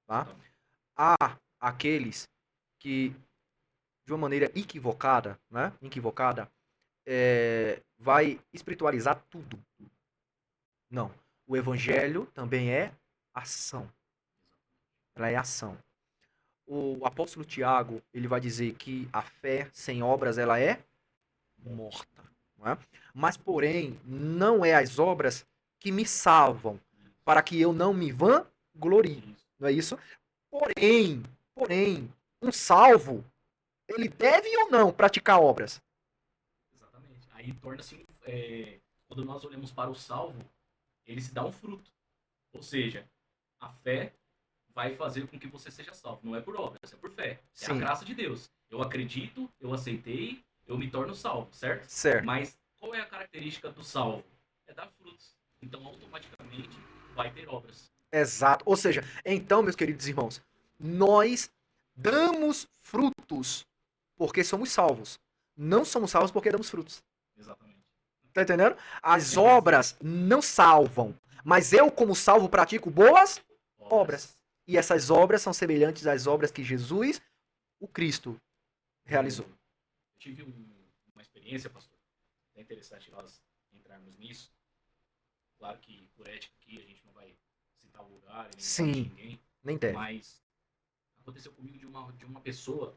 tá? Exatamente. Há aqueles que, de uma maneira equivocada, né? Equivocada, vai espiritualizar tudo. Não. O evangelho também é ação. Ela é ação. O apóstolo Tiago, ele vai dizer que a fé sem obras ela é morta, não é? Mas porém, não é as obras que me salvam, para que eu não me vanglorie, Isso. não é isso? Porém, um salvo, ele deve ou não praticar obras? Exatamente. Aí torna-se, quando nós olhamos para o salvo, ele se dá um fruto. Ou seja, a fé vai fazer com que você seja salvo. Não é por obras, é por fé. É a Sim, graça de Deus. Eu acredito, eu aceitei, eu me torno salvo, certo? certo. Mas qual é a característica do salvo? É dar frutos. Então, automaticamente, vai ter obras. Exato. Ou seja, então, meus queridos irmãos, nós damos frutos porque somos salvos. Não somos salvos porque damos frutos. Exatamente. Tá entendendo? As Simples assim. obras não salvam, mas eu, como salvo, pratico boas obras. E essas obras são semelhantes às obras que Jesus, o Cristo, realizou. Eu tive uma experiência, pastor. É interessante nós entrarmos nisso. Claro que por ética aqui a gente não vai citar o lugar, nem o nome de Sim, ninguém, nem deve. mas aconteceu comigo de uma pessoa,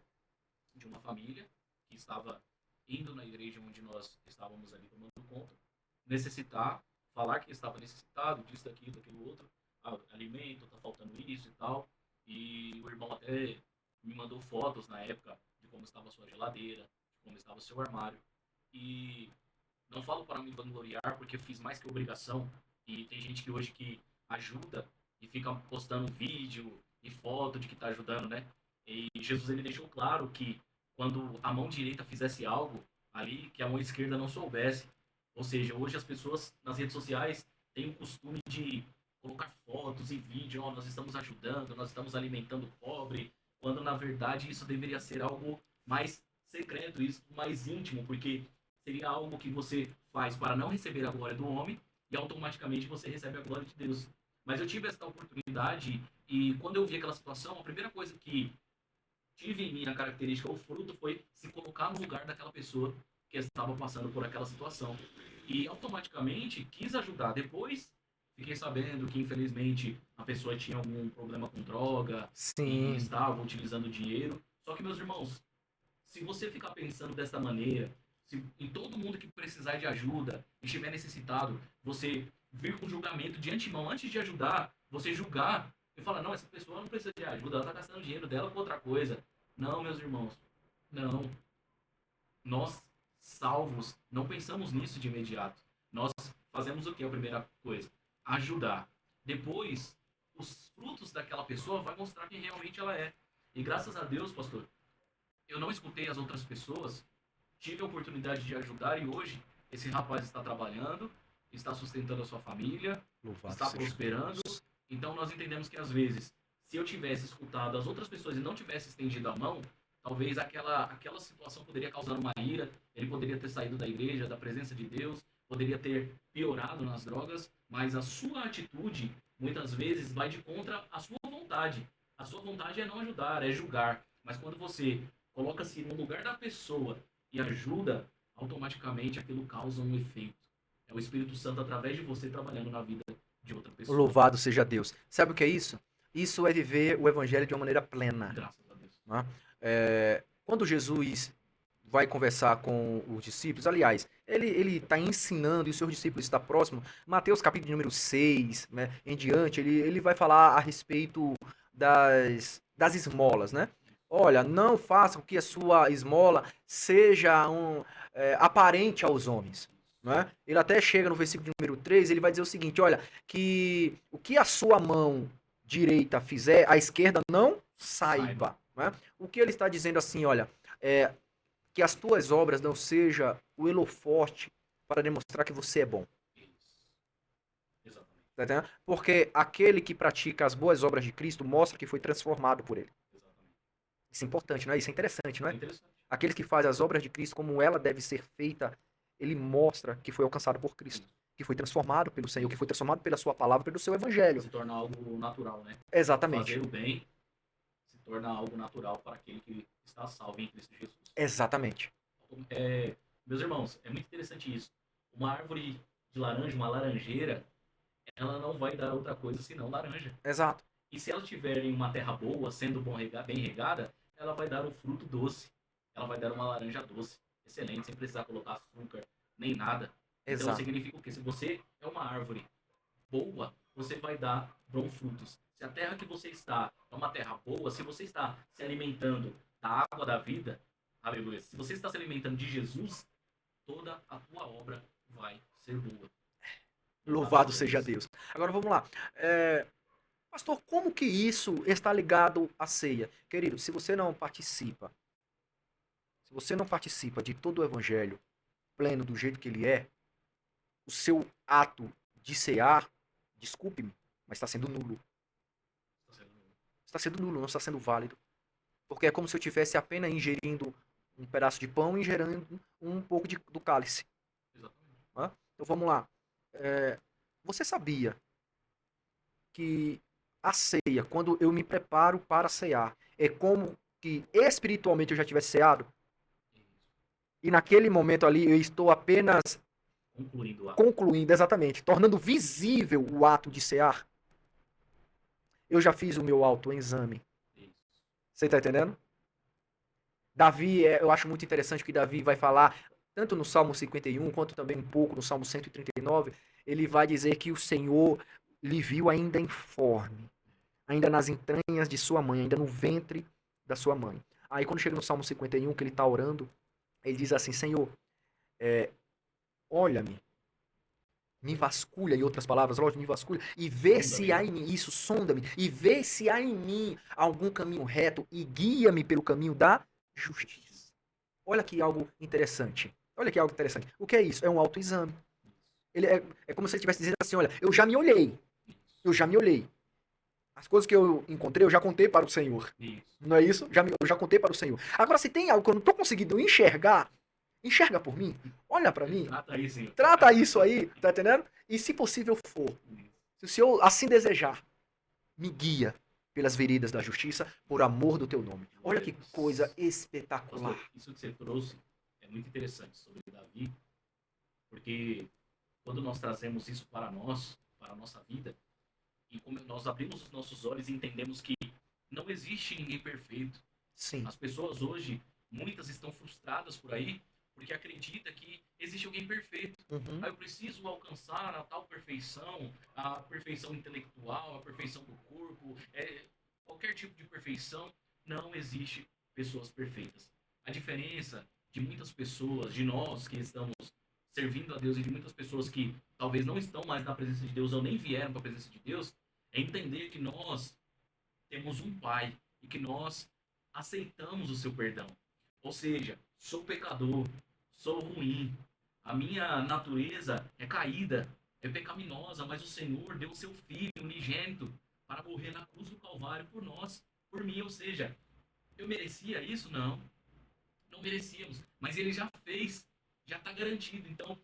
de uma família, que estava indo na igreja onde nós estávamos ali tomando conta, necessitar, falar que estava necessitado disso, daquilo outro, alimento, tá faltando isso e tal. E o irmão até me mandou fotos na época de como estava a sua geladeira, de como estava o seu armário. E não falo para me vangloriar, porque eu fiz mais que obrigação. E tem gente que hoje que ajuda e fica postando vídeo e foto de que está ajudando, né? E Jesus ele deixou claro que quando a mão direita fizesse algo ali, que a mão esquerda não soubesse. Ou seja, hoje as pessoas nas redes sociais têm o costume de colocar fotos e vídeo, nós estamos ajudando, nós estamos alimentando o pobre, quando na verdade isso deveria ser algo mais secreto, isso mais íntimo, porque seria algo que você faz para não receber a glória do homem e automaticamente você recebe a glória de Deus. Mas eu tive essa oportunidade e quando eu vi aquela situação, a primeira coisa que tive em mim, a característica, o fruto, foi se colocar no lugar daquela pessoa que estava passando por aquela situação. E automaticamente quis ajudar. Depois fiquei sabendo que, infelizmente, a pessoa tinha algum problema com droga e Sim. estava utilizando dinheiro. Só que, meus irmãos, se você ficar pensando dessa maneira, se em todo mundo que precisar de ajuda, estiver necessitado, você vir com julgamento de antemão, antes de ajudar, você julgar e falar, não, essa pessoa não precisa de ajuda, ela está gastando dinheiro dela com outra coisa. Não, meus irmãos, não. Nós, salvos, não pensamos nisso de imediato. Nós fazemos o que? A primeira coisa? Ajudar. Depois, os frutos daquela pessoa vai mostrar quem realmente ela é. E graças a Deus, pastor, eu não escutei as outras pessoas, tive a oportunidade de ajudar e hoje esse rapaz está trabalhando, está sustentando a sua família, Louvado está seja prosperando. Deus. Então nós entendemos que às vezes, se eu tivesse escutado as outras pessoas e não tivesse estendido a mão, talvez aquela situação poderia causar uma ira, ele poderia ter saído da igreja, da presença de Deus, poderia ter piorado nas drogas, mas a sua atitude muitas vezes vai de contra a sua vontade. A sua vontade é não ajudar, é julgar. Mas quando você coloca-se no lugar da pessoa e ajuda, automaticamente aquilo causa um efeito. É o Espírito Santo através de você trabalhando na vida de outra pessoa. Louvado seja Deus. Sabe o que é isso? Isso é viver o evangelho de uma maneira plena. Graças a Deus. Né? Quando Jesus vai conversar com os discípulos, aliás, ele está ensinando e os seus discípulos estão próximos. Mateus capítulo número 6, né, em diante, ele vai falar a respeito das esmolas, né? Olha, não façam que a sua esmola seja aparente aos homens. Né? Ele até chega no versículo número 3, ele vai dizer o seguinte, olha, que o que a sua mão direita fizer, a esquerda não saiba. Né? O que ele está dizendo assim, olha, que as tuas obras não sejam o holofote para demonstrar que você é bom. Exatamente. Tá entendendo? Porque aquele que pratica as boas obras de Cristo mostra que foi transformado por ele. Exatamente. Isso é importante, não é? Isso é interessante, não É é? interessante. Aqueles que fazem as obras de Cristo como ela deve ser feita, ele mostra que foi alcançado por Cristo, que foi transformado pelo Senhor, que foi transformado pela sua palavra, pelo seu evangelho. Se torna algo natural, né? Exatamente. Fazer o bem se torna algo natural para aquele que está salvo em Cristo Jesus. Exatamente. Meus irmãos, é muito interessante isso. Uma árvore de laranja, uma laranjeira, ela não vai dar outra coisa senão laranja. Exato. E se ela estiver em uma terra boa, sendo bem regada, ela vai dar um fruto doce. Ela vai dar uma laranja doce, excelente, sem precisar colocar açúcar, nem nada. Então Exato. significa o quê? Se você é uma árvore boa, você vai dar bons frutos. Se a terra que você está é uma terra boa, se você está se alimentando da água da vida, aleluia, se você está se alimentando de Jesus, toda a tua obra vai ser boa. Louvado seja Deus. Agora vamos lá. Pastor, como que isso está ligado à ceia? Querido, se você não participa de todo o evangelho pleno do jeito que ele é, o seu ato de cear, desculpe-me, mas está sendo nulo. Está sendo nulo, não está sendo válido. Porque é como se eu estivesse apenas ingerindo um pedaço de pão e ingerindo um pouco do cálice. Exatamente. Então vamos lá. Você sabia que a ceia, quando eu me preparo para cear, é como que espiritualmente eu já tivesse ceado? E naquele momento ali eu estou apenas concluindo, exatamente, tornando visível o ato de cear. Eu já fiz o meu autoexame. Você está entendendo? Davi, eu acho muito interessante que Davi vai falar, tanto no Salmo 51, quanto também um pouco no Salmo 139, ele vai dizer que o Senhor lhe viu ainda informe, ainda nas entranhas de sua mãe, ainda no ventre da sua mãe. Aí quando chega no Salmo 51, que ele está orando, ele diz assim, Senhor, olha-me, me vasculha, em outras palavras, lógico, me vasculha, e vê se há em mim, isso, sonda-me, e vê se há em mim algum caminho reto, e guia-me pelo caminho da justiça. Olha aqui algo interessante. O que é isso? É um autoexame. Ele é como se ele estivesse dizendo assim, olha, eu já me olhei. As coisas que eu encontrei, eu já contei para o Senhor. Isso. Não é isso? Eu já contei para o Senhor. Agora, se tem algo que eu não estou conseguindo enxergar, enxerga por mim. olha pra mim, Trata aí, Senhor. trata isso aí, tá entendendo? E se possível for, se o Senhor assim desejar, me guia pelas veredas da justiça, por amor do teu nome. Olha que coisa espetacular. Pastor, isso que você trouxe é muito interessante sobre Davi, porque quando nós trazemos isso para nós, para a nossa vida, e como nós abrimos os nossos olhos e entendemos que não existe ninguém perfeito. Sim. As pessoas hoje, muitas estão frustradas por aí, porque acredita que existe alguém perfeito. Uhum. Eu preciso alcançar a tal perfeição, a perfeição intelectual, a perfeição do corpo, qualquer tipo de perfeição. Não existe pessoas perfeitas. A diferença de muitas pessoas, de nós que estamos servindo a Deus e de muitas pessoas que talvez não estão mais na presença de Deus ou nem vieram para a presença de Deus, é entender que nós temos um Pai e que nós aceitamos o seu perdão. Ou seja, sou pecador, sou ruim, a minha natureza é caída, é pecaminosa, mas o Senhor deu o seu Filho unigênito para morrer na cruz do Calvário por nós, por mim. Ou seja, eu merecia isso? Não. Não merecíamos, mas Ele já fez, já está garantido. Então,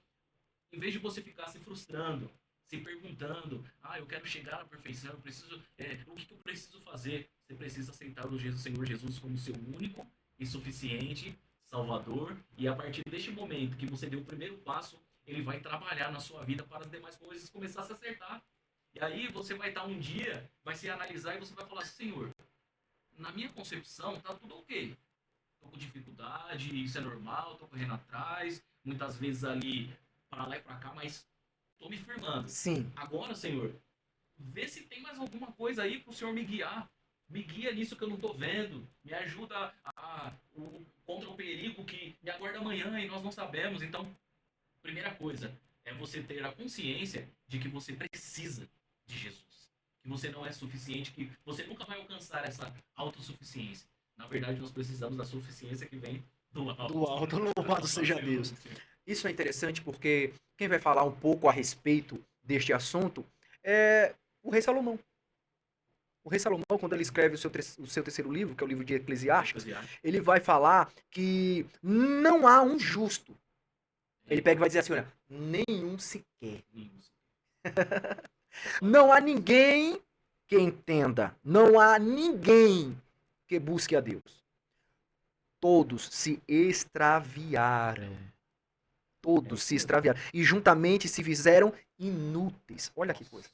em vez de você ficar se frustrando, se perguntando, eu quero chegar à perfeição, eu preciso, o que eu preciso fazer? Você precisa aceitar o Senhor Jesus como seu único e suficiente Salvador, e a partir deste momento que você deu o primeiro passo, Ele vai trabalhar na sua vida para as demais coisas começar a se acertar. E aí você vai estar um dia, vai se analisar e você vai falar assim, Senhor, na minha concepção tá tudo ok. Tô com dificuldade, isso é normal, tô correndo atrás, muitas vezes ali para lá e para cá, mas tô me firmando. Sim. Agora, Senhor, vê se tem mais alguma coisa aí pro Senhor me guiar. Me guia nisso que eu não tô vendo. Me ajuda contra o perigo que me aguarda amanhã e nós não sabemos. Então, primeira coisa é você ter a consciência de que você precisa de Jesus. Que você não é suficiente, que você nunca vai alcançar essa autossuficiência. Na verdade, nós precisamos da suficiência que vem do alto. Do alto, louvado seja Deus. Isso é interessante porque quem vai falar um pouco a respeito deste assunto é o rei Salomão. O rei Salomão, quando ele escreve o seu terceiro livro, que é o livro de Eclesiastes, ele vai falar que não há um justo. Ele pega e vai dizer assim, olha, nenhum sequer. Não há ninguém que entenda. Não há ninguém que busque a Deus. Todos se extraviaram. Todos se extraviaram. E juntamente se fizeram inúteis. Olha que coisa.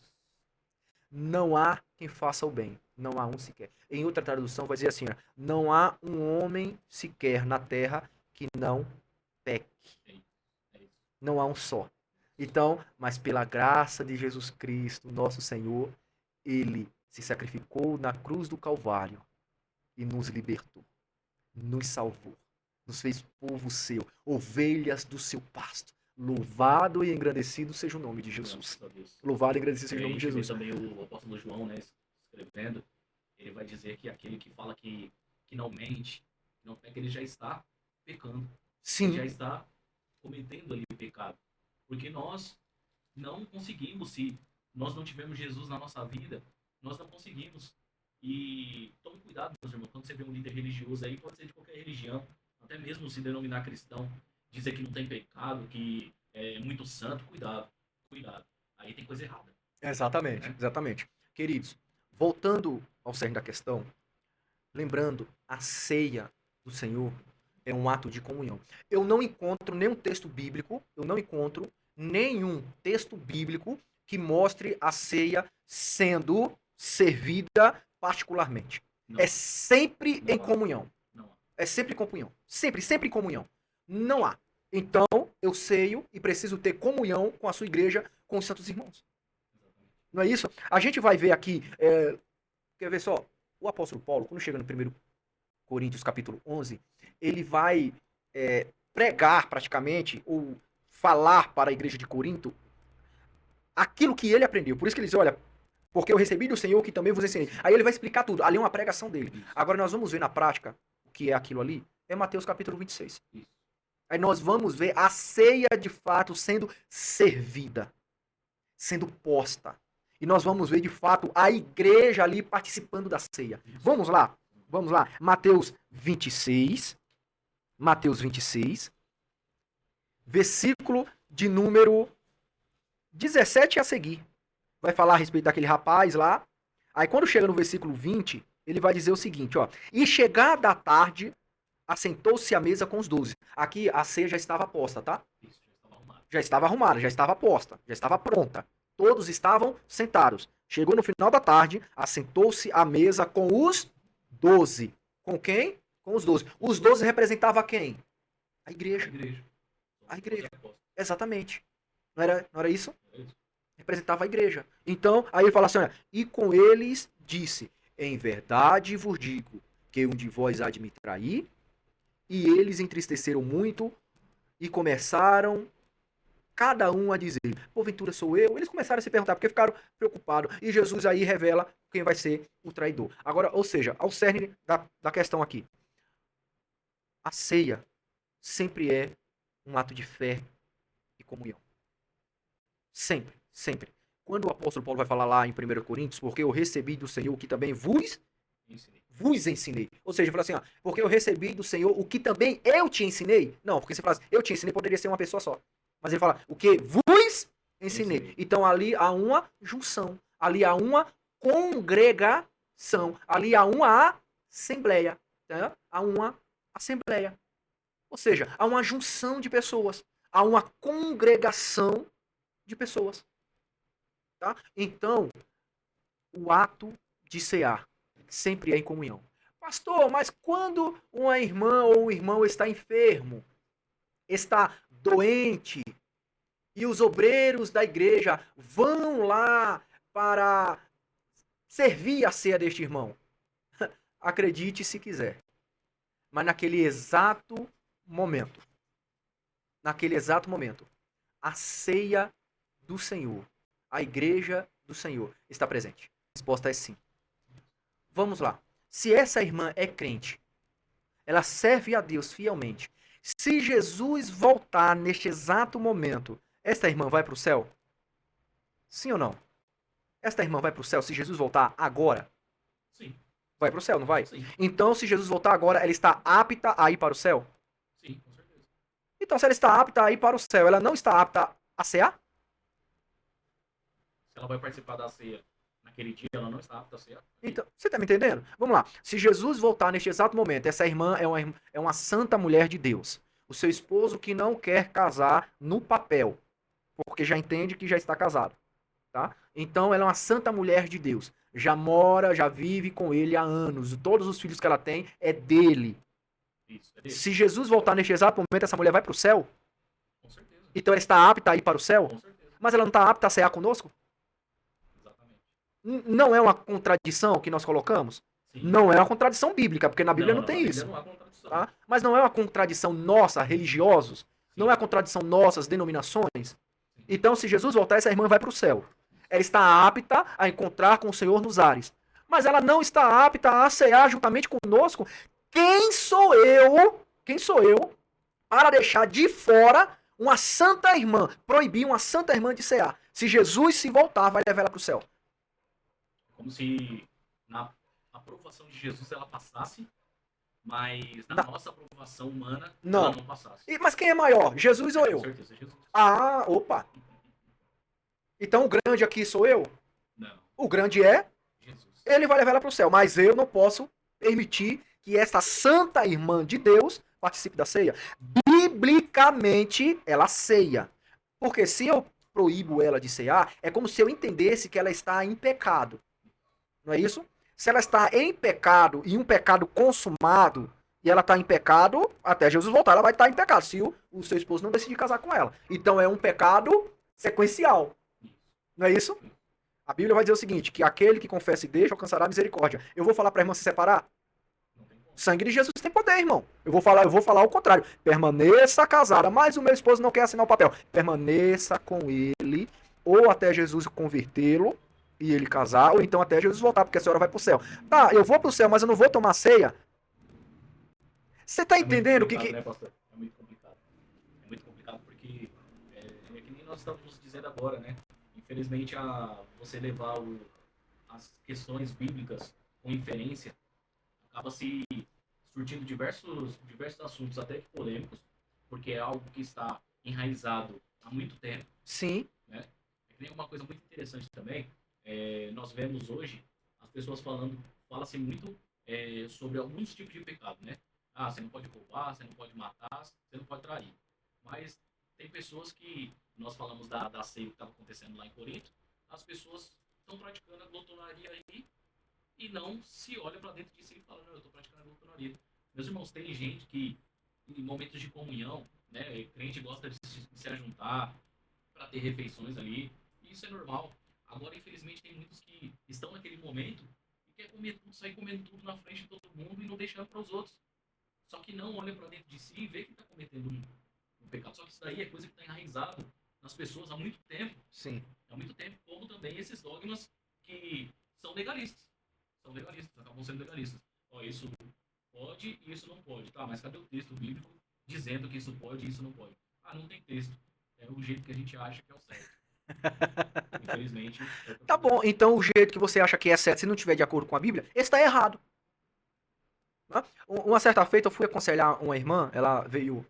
Não há quem faça o bem. Não há um sequer. Em outra tradução vai dizer assim, ó, não há um homem sequer na terra que não peque. Não há um só. Então, mas pela graça de Jesus Cristo, nosso Senhor, Ele se sacrificou na cruz do Calvário e nos libertou, nos salvou, nos fez povo seu, ovelhas do seu pasto. Louvado e engrandecido seja o nome de Jesus. Louvado e engrandecido seja o nome de Jesus. Também o apóstolo João, né, escrevendo, ele vai dizer que aquele que fala que não mente, não peca, ele já está pecando. Sim. Ele já está cometendo ali o pecado. Porque nós não conseguimos, se nós não tivermos Jesus na nossa vida, nós não conseguimos. E tome cuidado, meus irmãos, quando você vê um líder religioso aí, pode ser de qualquer religião, até mesmo se denominar cristão, dizer que não tem pecado, que é muito santo, cuidado. Aí tem coisa errada. Exatamente, exatamente. Queridos, voltando ao cerne da questão, lembrando, a ceia do Senhor é um ato de comunhão. Eu não encontro nenhum texto bíblico que mostre a ceia sendo servida particularmente. Não. É sempre Não em comunhão. Não. É sempre em comunhão. Sempre em comunhão. Não há. Então, eu ceio e preciso ter comunhão com a sua igreja, com os santos irmãos. Não é isso? A gente vai ver aqui, quer ver só, o apóstolo Paulo, quando chega no 1 Coríntios capítulo 11, ele vai pregar praticamente, ou falar para a igreja de Corinto, aquilo que ele aprendeu. Por isso que ele diz, olha, porque eu recebi do Senhor que também vos ensinei. Aí ele vai explicar tudo. Ali é uma pregação dele. Agora nós vamos ver na prática o que é aquilo ali. É Mateus capítulo 26. Isso. Aí nós vamos ver a ceia de fato sendo servida, sendo posta. E nós vamos ver de fato a igreja ali participando da ceia. Vamos lá. Mateus 26. versículo de número 17 a seguir. Vai falar a respeito daquele rapaz lá. Aí quando chega no versículo 20, ele vai dizer o seguinte, ó. E chegada a tarde, assentou-se à mesa com os 12. Aqui a ceia já estava posta, tá? Isso, já estava arrumado. Já estava arrumada, já estava posta, já estava pronta. Todos estavam sentados. Chegou no final da tarde, assentou-se à mesa com os 12. Com quem? Com os 12. Os 12 representavam quem? A A igreja. igreja. A igreja. Os apóstolos. Exatamente. Não era isso? É isso. Representava a igreja. Então, aí ele fala assim, olha, e com eles disse, em verdade vos digo, que um de vós há de me trair, e eles entristeceram muito, e começaram cada um a dizer, porventura sou eu? Eles começaram a se perguntar, porque ficaram preocupados, e Jesus aí revela quem vai ser o traidor. Agora, ou seja, ao cerne da questão aqui, a ceia sempre é um ato de fé e comunhão. Sempre, sempre. Quando o apóstolo Paulo vai falar lá em 1 Coríntios, porque eu recebi do Senhor o que também vos ensinei. Ou seja, fala assim, ó, porque eu recebi do Senhor o que também eu te ensinei. Não, porque você fala assim, eu te ensinei, poderia ser uma pessoa só. Mas ele fala, o que vos ensinei. Então ali há uma junção, ali há uma congregação, ali há uma assembleia. Tá? Há uma assembleia. Ou seja, há uma junção de pessoas, há uma congregação de pessoas. Tá? Então, o ato de cear sempre é em comunhão. Pastor, mas quando uma irmã ou um irmão está enfermo, está doente, e os obreiros da igreja vão lá para servir a ceia deste irmão. Acredite se quiser. Mas naquele exato momento, a ceia do Senhor, a igreja do Senhor está presente. A resposta é sim. Vamos lá. Se essa irmã é crente, ela serve a Deus fielmente. Se Jesus voltar neste exato momento, esta irmã vai para o céu? Sim ou não? Esta irmã vai para o céu se Jesus voltar agora? Sim. Vai para o céu, não vai? Sim. Então, se Jesus voltar agora, ela está apta a ir para o céu? Sim, com certeza. Então, se ela está apta a ir para o céu, ela não está apta a cear? Se ela vai participar da ceia naquele dia, ela não está apta a cear. Então, você está me entendendo? Vamos lá. Se Jesus voltar neste exato momento, essa irmã é uma santa mulher de Deus. O seu esposo que não quer casar no papel, porque já entende que já está casado. Tá? Então, ela é uma santa mulher de Deus. Já mora, já vive com ele há anos. Todos os filhos que ela tem é dele. Isso, é dele. Se Jesus voltar neste exato momento, essa mulher vai para o céu? Com certeza. Então ela está apta a ir para o céu? Com certeza. Mas ela não está apta a cear conosco? Exatamente. Não é uma contradição que nós colocamos? Sim. Não é uma contradição bíblica, porque na Bíblia não tem na isso. Bíblia não há contradição. Tá? Mas não é uma contradição nossa, religiosos? Sim. Não é uma contradição nossas, denominações? Então, se Jesus voltar, essa irmã vai para o céu. Ela está apta a encontrar com o Senhor nos ares. Mas ela não está apta a cear juntamente conosco. Quem sou eu para deixar de fora uma santa irmã, proibir uma santa irmã de cear? Se Jesus se voltar, vai levar ela para o céu. Como se na aprovação de Jesus ela passasse, mas na nossa aprovação humana Não. ela não passasse. Mas quem é maior, Jesus ou eu? Com certeza, Jesus. Ah, opa. Então o grande aqui sou eu? Não, O grande é? Jesus. Ele vai levar ela para o céu. Mas eu não posso permitir que esta santa irmã de Deus participe da ceia. Biblicamente, ela ceia. Porque se eu proíbo ela de cear, é como se eu entendesse que ela está em pecado. Não é isso? Se ela está em pecado e um pecado consumado, e ela está em pecado, até Jesus voltar, ela vai estar em pecado, se o seu esposo não decidir casar com ela. Então é um pecado sequencial. Não é isso? A Bíblia vai dizer o seguinte, que aquele que confessa e deixa alcançará misericórdia. Eu vou falar para a irmã se separar? O sangue de Jesus tem poder, irmão. Eu vou falar o contrário. Permaneça casada, mas o meu esposo não quer assinar o papel. Permaneça com ele, ou até Jesus convertê-lo e ele casar, ou então até Jesus voltar, porque a senhora vai pro céu. Tá, eu vou pro céu, mas eu não vou tomar ceia. Você tá entendendo o que... Né, pastor? É muito complicado. É muito complicado porque é que nem nós estamos dizendo agora, né? Infelizmente, você levar as questões bíblicas com inferência acaba se surtindo diversos assuntos, até que polêmicos, porque é algo que está enraizado há muito tempo, Sim, né? É que nem uma coisa muito interessante também, nós vemos hoje as pessoas falando, fala-se muito sobre alguns tipos de pecado, né? Ah, você não pode roubar, você não pode matar, você não pode trair. Mas tem pessoas que, nós falamos da ceia que estava acontecendo lá em Corinto, as pessoas estão praticando a glutonaria aí e não se olha para dentro de si e fala, não, eu estou praticando a glutonaria. Meus irmãos, tem gente que, em momentos de comunhão, né, crente gosta de se ajuntar para ter refeições ali, e isso é normal. Agora, infelizmente, tem muitos que estão naquele momento e quer comer tudo, sair comendo tudo na frente de todo mundo e não deixando para os outros. Só que não olha para dentro de si e vê que está cometendo um pecado. Só que isso daí é coisa que está enraizado nas pessoas há muito tempo. sim. Há muito tempo, como também esses dogmas que são legalistas. São legalistas, acabam sendo legalistas. Ó, isso pode e isso não pode. Tá, mas cadê o texto bíblico dizendo que isso pode e isso não pode? Ah, não tem texto. É o jeito que a gente acha que é o certo. Infelizmente, é o que Tá bom, acontece. então o jeito que você acha que é certo, se não tiver de acordo com a Bíblia, esse tá errado. Né? Uma certa feita eu fui aconselhar uma irmã, ela veio,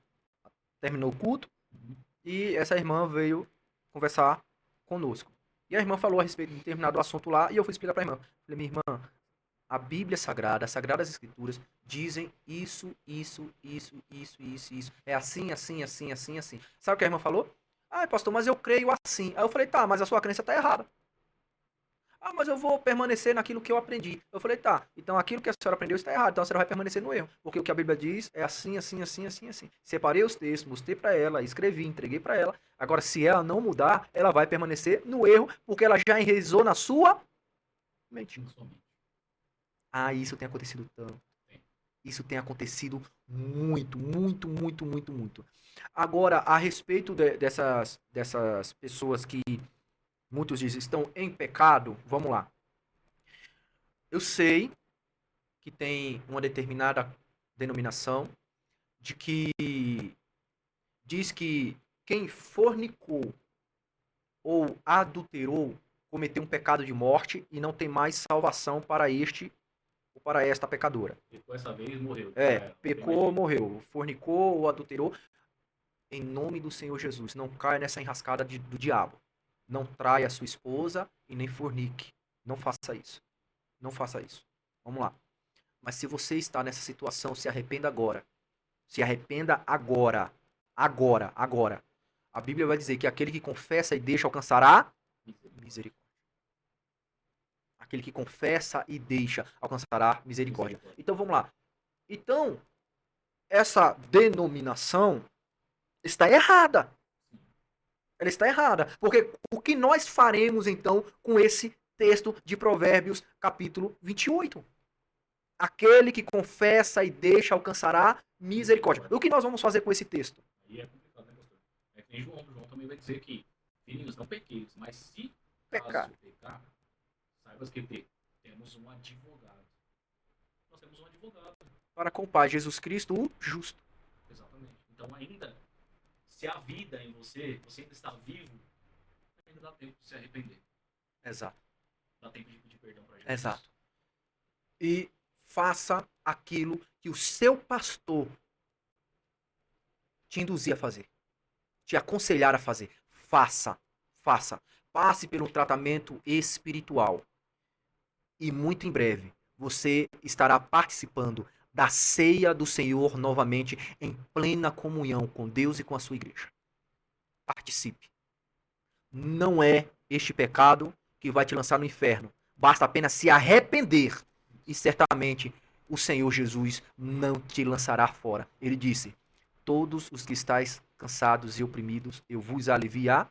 terminou o culto, Uhum. e essa irmã veio conversar conosco. E a irmã falou a respeito de um determinado assunto lá, e eu fui explicar pra irmã. Falei, minha irmã, a Bíblia Sagrada, as Sagradas Escrituras, dizem isso, isso, isso, isso, isso, isso. É assim, assim, assim, assim, assim. Sabe o que a irmã falou? Ah, pastor, mas eu creio assim. Aí eu falei, tá, mas a sua crença tá errada. Ah, mas eu vou permanecer naquilo que eu aprendi. Eu falei, tá, então aquilo que a senhora aprendeu está errado, então a senhora vai permanecer no erro. Porque o que a Bíblia diz é assim, assim, assim, assim, assim. Separei os textos, mostrei para ela, escrevi, entreguei para ela. Agora, se ela não mudar, ela vai permanecer no erro, porque ela já enraizou na sua mente. Somente. Ah, isso tem acontecido tanto. Tem. Isso tem acontecido muito, muito, muito, muito, muito. Agora, a respeito dessas pessoas que muitos dizem estão em pecado, vamos lá. Eu sei que tem uma determinada denominação de que diz que quem fornicou ou adulterou cometeu um pecado de morte e não tem mais salvação para este ou para esta pecadora. Pecou essa vez, morreu. Já É, era. Não tem mais pecou, jeito. morreu, fornicou ou adulterou. Em nome do Senhor Jesus, não caia nessa enrascada do diabo. Não traia a sua esposa e nem fornique. Não faça isso. Não faça isso. Vamos lá. Mas se você está nessa situação, se arrependa agora. Se arrependa agora. Agora, agora. A Bíblia vai dizer que aquele que confessa e deixa alcançará misericórdia. Aquele que confessa e deixa alcançará misericórdia. Misericórdia. Então vamos lá. Então, essa denominação está errada. Ela está errada. Porque o que nós faremos então com esse texto de Provérbios, capítulo 28? Aquele que confessa e deixa alcançará misericórdia. O que nós vamos fazer com esse texto? Aí é complicado, né, pastor? É que nem João. João também vai dizer que, meninos, não pequeis, mas se Pecar. caso pecar, saibas que temos um advogado. Nós temos um advogado. Para com o Pai, Jesus Cristo, o justo. Exatamente. Então, ainda, se há vida em você, você ainda está vivo, ainda dá tempo de se arrepender. Exato. Dá tempo de pedir perdão para Jesus. Exato. E faça aquilo que o seu pastor te induzir a fazer, te aconselhar a fazer. Faça, faça. Passe pelo tratamento espiritual. E muito em breve você estará participando da ceia do Senhor novamente em plena comunhão com Deus e com a sua igreja. Participe. Não é este pecado que vai te lançar no inferno. Basta apenas se arrepender e certamente o Senhor Jesus não te lançará fora. Ele disse: todos os que estáis cansados e oprimidos, eu vos aliviarei.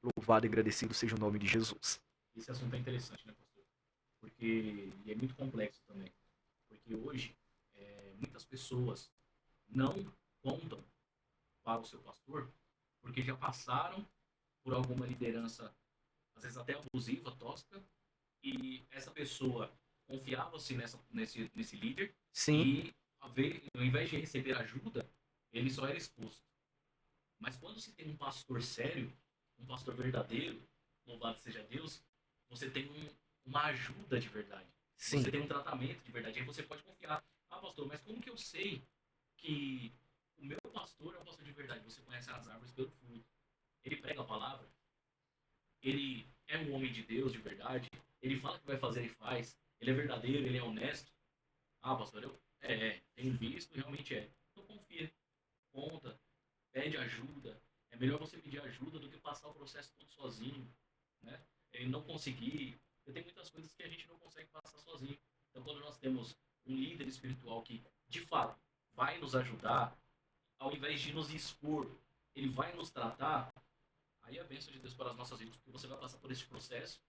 Louvado e agradecido seja o nome de Jesus. Esse assunto é interessante, né, pastor? Porque e é muito complexo também. Porque hoje, muitas pessoas não contam para o seu pastor porque já passaram por alguma liderança, às vezes até abusiva, tóxica, e essa pessoa confiava-se nesse líder Sim, e, ao invés de receber ajuda, ele só era exposto. Mas quando se tem um pastor sério, um pastor verdadeiro, louvado seja Deus, você tem uma ajuda de verdade. sim. Você tem um tratamento de verdade. Aí você pode confiar. Ah, pastor, mas como que eu sei que o meu pastor é um pastor de verdade. Você conhece as árvores pelo fruto. Ele prega a palavra. Ele é um homem de Deus de verdade. Ele fala o que vai fazer e faz. Ele é verdadeiro, ele é honesto. Ah, pastor, tenho visto, realmente é. Então confia, conta, pede ajuda. É melhor você pedir ajuda do que passar o processo todo sozinho, né? Ele não conseguir. Tem muitas coisas que a gente não consegue passar sozinho. Então, quando nós temos um líder espiritual que, de fato, vai nos ajudar, ao invés de nos expor, ele vai nos tratar, aí é a bênção de Deus para as nossas vidas, porque você vai passar por esse processo,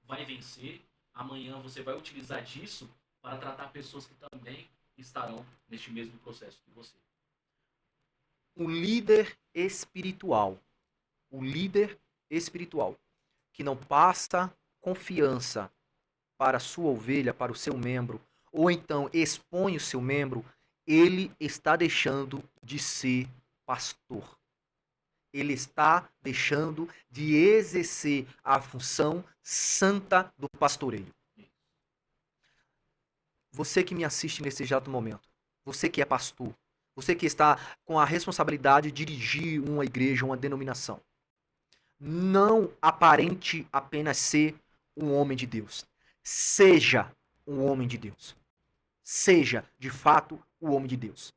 vai vencer, amanhã você vai utilizar disso para tratar pessoas que também estarão neste mesmo processo que você. O líder espiritual. O líder espiritual que não passa confiança para a sua ovelha, para o seu membro, ou então expõe o seu membro, ele está deixando de ser pastor. Ele está deixando de exercer a função santa do pastoreio. Você que me assiste nesse exato momento, você que é pastor, você que está com a responsabilidade de dirigir uma igreja, uma denominação, não aparente apenas ser um homem de Deus. Seja um homem de Deus. Seja, de fato, o homem de Deus.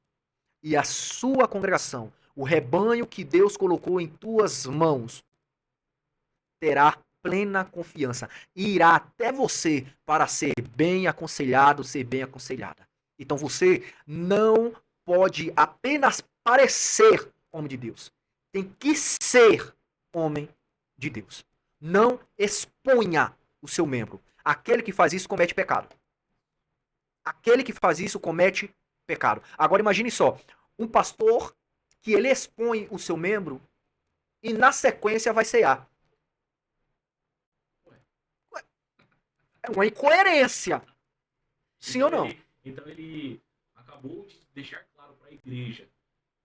E a sua congregação, o rebanho que Deus colocou em tuas mãos, terá plena confiança. E irá até você para ser bem aconselhado, ser bem aconselhada. Então você não pode apenas parecer homem de Deus. Tem que ser homem de Deus. Não exponha o seu membro. Aquele que faz isso comete pecado. Aquele que faz isso comete pecado. Agora imagine só, um pastor que ele expõe o seu membro e na sequência vai cear. É uma incoerência. Sim ou não? Então ele acabou de deixar claro para a igreja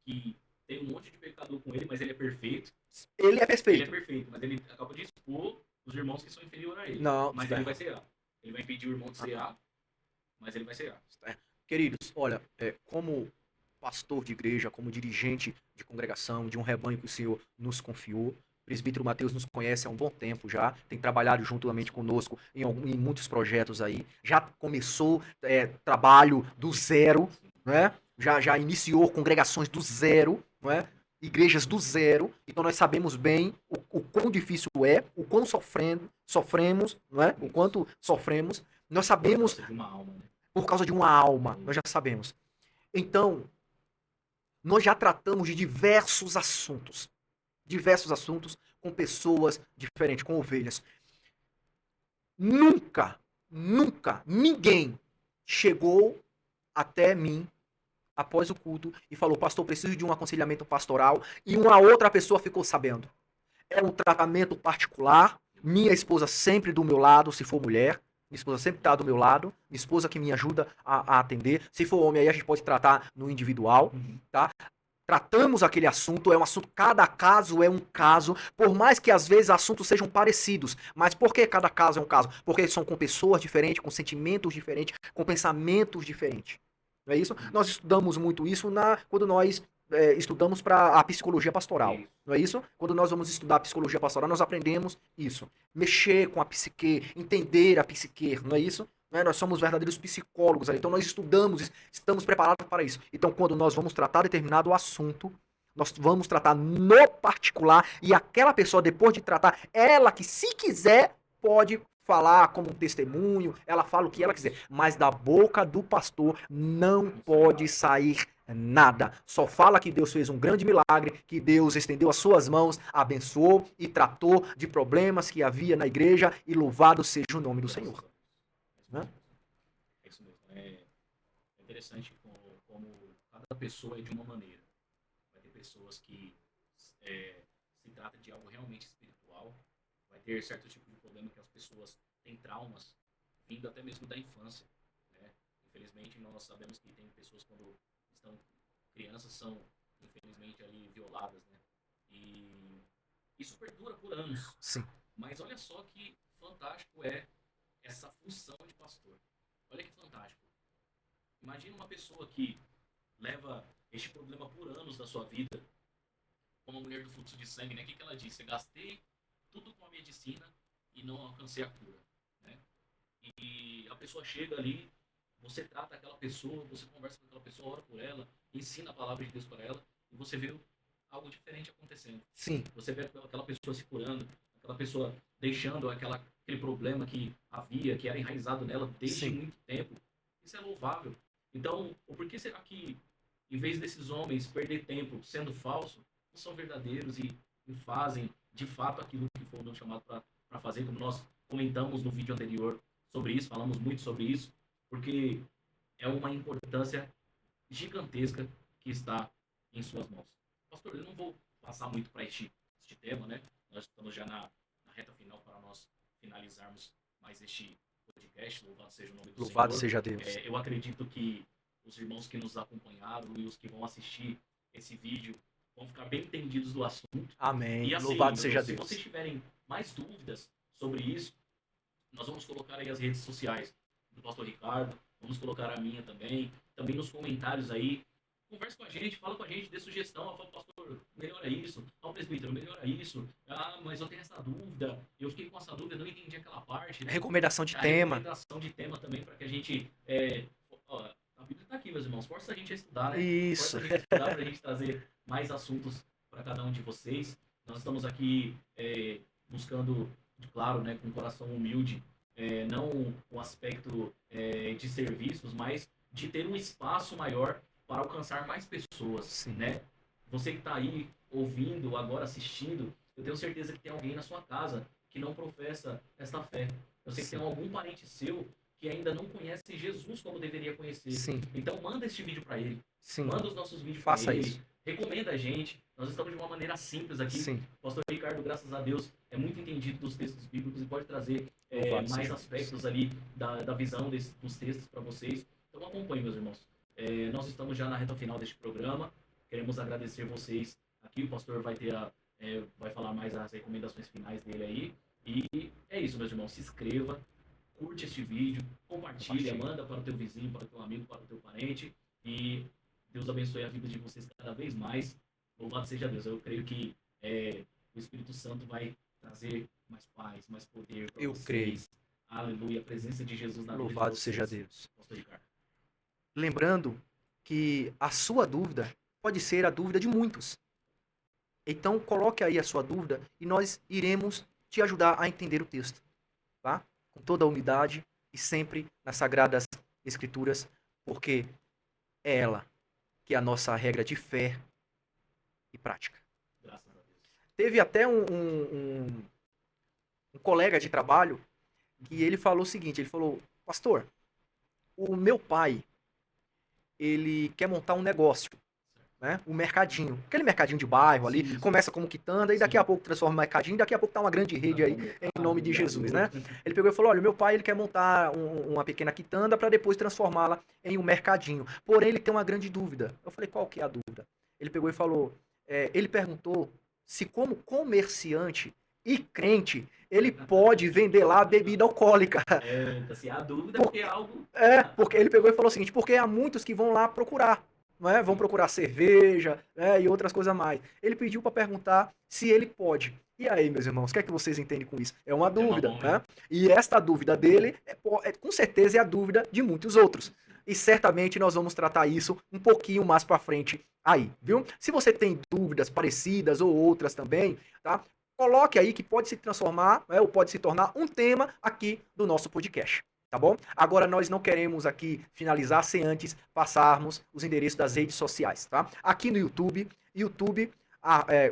que tem um monte de pecador com ele, mas ele é perfeito. Ele é perfeito. Ele é perfeito, mas ele acabou de expor os irmãos que são inferiores a ele. Não, mas ele vai cear. Ele vai impedir o irmão de cear, mas ele vai cear. Queridos, olha, como pastor de igreja, como dirigente de congregação, de um rebanho que o Senhor nos confiou, o presbítero Mateus nos conhece há um bom tempo já, tem trabalhado juntamente conosco em muitos projetos aí, já começou trabalho do zero, né? Já iniciou congregações do zero, não é? Igrejas do zero, então nós sabemos bem o quão difícil é, o quão sofremos, não é? O quanto sofremos, nós sabemos de uma alma, né? Por causa de uma alma, nós já sabemos. Então, nós já tratamos de diversos assuntos com pessoas diferentes, com ovelhas. Nunca ninguém chegou até mim após o culto e falou: pastor, preciso de um aconselhamento pastoral, e uma outra pessoa ficou sabendo. É um tratamento particular, minha esposa sempre do meu lado, se for mulher, minha esposa sempre está do meu lado, minha esposa que me ajuda a atender, se for homem aí a gente pode tratar no individual, tá? Tratamos aquele assunto, é um assunto, cada caso é um caso, por mais que às vezes assuntos sejam parecidos, mas por que cada caso é um caso? Porque são com pessoas diferentes, com sentimentos diferentes, com pensamentos diferentes. Não é isso? Nós estudamos muito isso quando nós estudamos para a psicologia pastoral. Não é isso? Quando nós vamos estudar a psicologia pastoral, nós aprendemos isso. Mexer com a psique, entender a psique, não é isso? Nós somos verdadeiros psicólogos, então nós estudamos, estamos preparados para isso. Então, quando nós vamos tratar determinado assunto, nós vamos tratar no particular, e aquela pessoa, depois de tratar, ela que, se quiser, pode falar como um testemunho, ela fala o que ela quiser, mas da boca do pastor não pode sair nada. Só fala que Deus fez um grande milagre, que Deus estendeu as suas mãos, abençoou e tratou de problemas que havia na igreja, e louvado seja o nome do Senhor. É isso mesmo. É interessante como cada pessoa é de uma maneira. Vai ter pessoas que se trata de algo realmente espiritual, vai ter certo tipo de problema que as pessoas têm traumas vindo até mesmo da infância, né? Infelizmente nós sabemos que tem pessoas quando estão crianças são infelizmente ali violadas, né? E isso perdura por anos. Sim. Mas olha só que fantástico é essa função de pastor. Olha que fantástico. Imagina uma pessoa que leva este problema por anos da sua vida, como a mulher do fluxo de sangue, né? O que ela disse? Eu gastei tudo com a medicina e não alcancei a cura, né? E a pessoa chega ali, você trata aquela pessoa, você conversa com aquela pessoa, ora por ela, ensina a palavra de Deus para ela, e você vê algo diferente acontecendo. Sim, Você vê aquela pessoa se curando, aquela pessoa deixando aquele problema que havia, que era enraizado nela desde sim. muito tempo. Isso é louvável. Então, por que será que, em vez desses homens perder tempo sendo falso, não são verdadeiros e fazem de fato aquilo que foram chamados para fazer, como nós comentamos no vídeo anterior sobre isso, falamos muito sobre isso, porque é uma importância gigantesca que está em suas mãos. Pastor, eu não vou passar muito para este tema, né? Nós estamos já na reta final para nós finalizarmos mais este podcast. Louvado seja o nome do Louvado Senhor. seja Deus. Eu acredito que os irmãos que nos acompanharam e os que vão assistir esse vídeo vão ficar bem entendidos do assunto. Amém. E assim, Louvado seja se Deus. vocês tiverem mais dúvidas sobre isso, nós vamos colocar aí as redes sociais do pastor Ricardo, vamos colocar a minha também nos comentários aí. Converse com a gente, fala com a gente, dê sugestão. Fala, pastor, melhora isso. Ó, presbítero, melhora isso. Ah, mas eu tenho essa dúvida. Eu fiquei com essa dúvida, não entendi aquela parte. Recomendação de tema. Recomendação de tema também, para que a gente. Ó, a Bíblia está aqui, meus irmãos. Força a gente a estudar, né? Isso. Força a gente a estudar para a gente trazer mais assuntos para cada um de vocês. Nós estamos aqui buscando, claro, né, com um coração humilde, não o aspecto de serviços, mas de ter um espaço maior para alcançar mais pessoas, Sim. né? Você que está aí ouvindo, agora assistindo, eu tenho certeza que tem alguém na sua casa que não professa esta fé. Eu sei que tem algum parente seu que ainda não conhece Jesus como deveria conhecer. Sim. Então manda este vídeo para ele. Sim. Manda os nossos vídeos para ele. Faça isso. Recomenda a gente. Nós estamos de uma maneira simples aqui. Sim. O pastor Ricardo, graças a Deus, é muito entendido dos textos bíblicos e pode trazer mais aspectos ali da visão dos textos para vocês. Então acompanhe, meus irmãos. Nós estamos já na reta final deste programa. Queremos agradecer vocês aqui. O pastor vai falar mais as recomendações finais dele aí. E é isso, meus irmãos. Se inscreva, curte este vídeo, compartilha, manda para o teu vizinho, para o teu amigo, para o teu parente. E Deus abençoe a vida de vocês cada vez mais. Louvado seja Deus. Eu creio que o Espírito Santo vai trazer mais paz, mais poder para vocês. Eu creio. Aleluia. A presença de Jesus na vida de vocês. Louvado seja Deus. Pastor Ricardo. Lembrando que a sua dúvida pode ser a dúvida de muitos. Então, coloque aí a sua dúvida e nós iremos te ajudar a entender o texto, tá? Com toda a humildade e sempre nas Sagradas Escrituras, porque é ela que é a nossa regra de fé e prática. Graças a Deus. Teve até um colega de trabalho que ele falou o seguinte, ele falou, pastor, o meu pai, ele quer montar um negócio, né? Um mercadinho. Aquele mercadinho de bairro ali, Sim. Começa como quitanda e daqui a pouco transforma em mercadinho, daqui a pouco tá uma grande rede aí, em nome de Jesus, né? Ele pegou e falou, olha, o meu pai, ele quer montar uma pequena quitanda para depois transformá-la em um mercadinho. Porém, ele tem uma grande dúvida. Eu falei, qual que é a dúvida? Ele pegou e falou, ele perguntou se como comerciante e crente, ele pode vender lá bebida alcoólica. Assim, a dúvida é porque é algo... Porque ele pegou e falou o seguinte, porque há muitos que vão lá procurar, não é? Vão procurar cerveja, né, e outras coisas mais. Ele pediu para perguntar se ele pode. E aí, meus irmãos, o que é que vocês entendem com isso? É uma dúvida, né? E esta dúvida dele, com certeza, é a dúvida de muitos outros. E certamente nós vamos tratar isso um pouquinho mais para frente aí, viu? Se você tem dúvidas parecidas ou outras também, tá? Coloque aí que pode se transformar, né, ou pode se tornar um tema aqui do nosso podcast. Tá bom? Agora nós não queremos aqui finalizar sem antes passarmos os endereços das redes sociais, tá? Aqui no YouTube,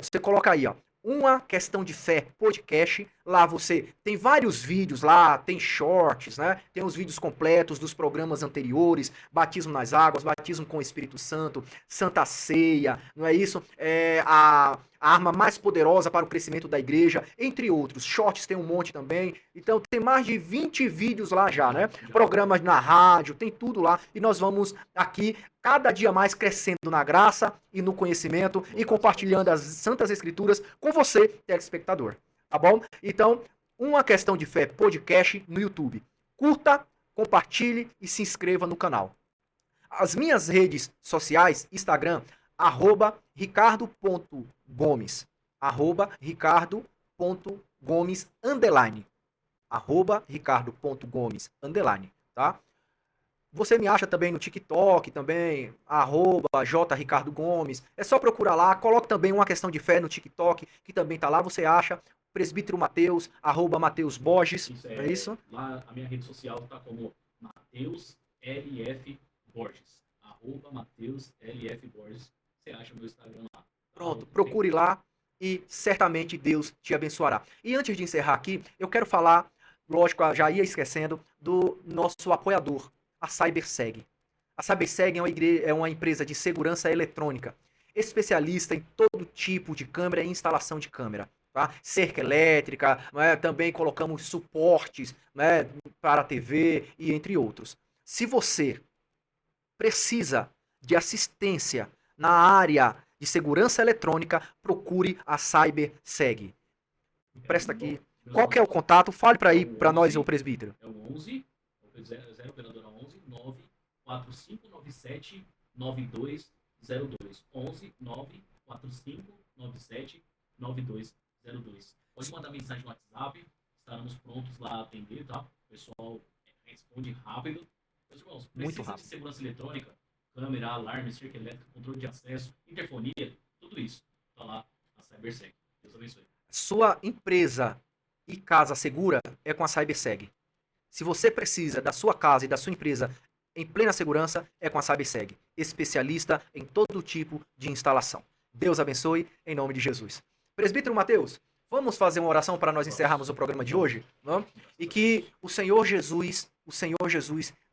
você coloca aí, ó, Uma Questão de Fé podcast. Lá você tem vários vídeos lá, tem shorts, né? Tem os vídeos completos dos programas anteriores, batismo nas águas, batismo com o Espírito Santo, Santa Ceia, não é isso? A arma mais poderosa para o crescimento da igreja, entre outros. Shorts tem um monte também. Então tem mais de 20 vídeos lá já, né? Programas na rádio, tem tudo lá. E nós vamos aqui cada dia mais crescendo na graça e no conhecimento e compartilhando as Santas Escrituras com você, telespectador. Tá bom? Então, Uma Questão de Fé podcast no YouTube. Curta, compartilhe e se inscreva no canal. As minhas redes sociais, Instagram, @ricardo.gomes, @ricardo.gomes, underline, @ricardo.gomes, underline, tá? Você me acha também no TikTok, também, @jricardogomes. É só procurar lá, coloque também uma questão de fé no TikTok, que também tá lá, você acha. Presbítero Mateus, @Mateus Borges, Isso não é isso? lá a minha rede social tá como Mateus LF Borges. @Mateus LF Borges. Você acha meu Instagram lá. Pronto, procure lá e certamente Deus te abençoará. E antes de encerrar aqui, eu quero falar, lógico, eu já ia esquecendo, do nosso apoiador, a CyberSeg. A CyberSeg é uma empresa de segurança eletrônica, especialista em todo tipo de câmera e instalação de câmera. Tá? Cerca elétrica, né? Também colocamos suportes, né, para a TV e entre outros. Se você precisa de assistência na área de segurança eletrônica, procure a CyberSeg. Presta aqui. Qual que é o contato? Fale para aí para nós, o presbítero. É o 11, 0 operadora 11 94597 9202. 11 94597 9202. Pode mandar mensagem no WhatsApp, estaremos prontos lá a atender, tá? O pessoal responde rápido. Meus irmãos, Muito precisa rápido. de segurança eletrônica, câmera, alarme, cerca elétrica, controle de acesso, interfonia, tudo isso. Tá lá na CyberSeg. Deus abençoe. Sua empresa e casa segura é com a CyberSeg. Se você precisa da sua casa e da sua empresa em plena segurança, é com a CyberSeg, especialista em todo tipo de instalação. Deus abençoe, em nome de Jesus. Presbítero Mateus, vamos fazer uma oração para nós encerrarmos o programa de hoje? Não? E que o Senhor Jesus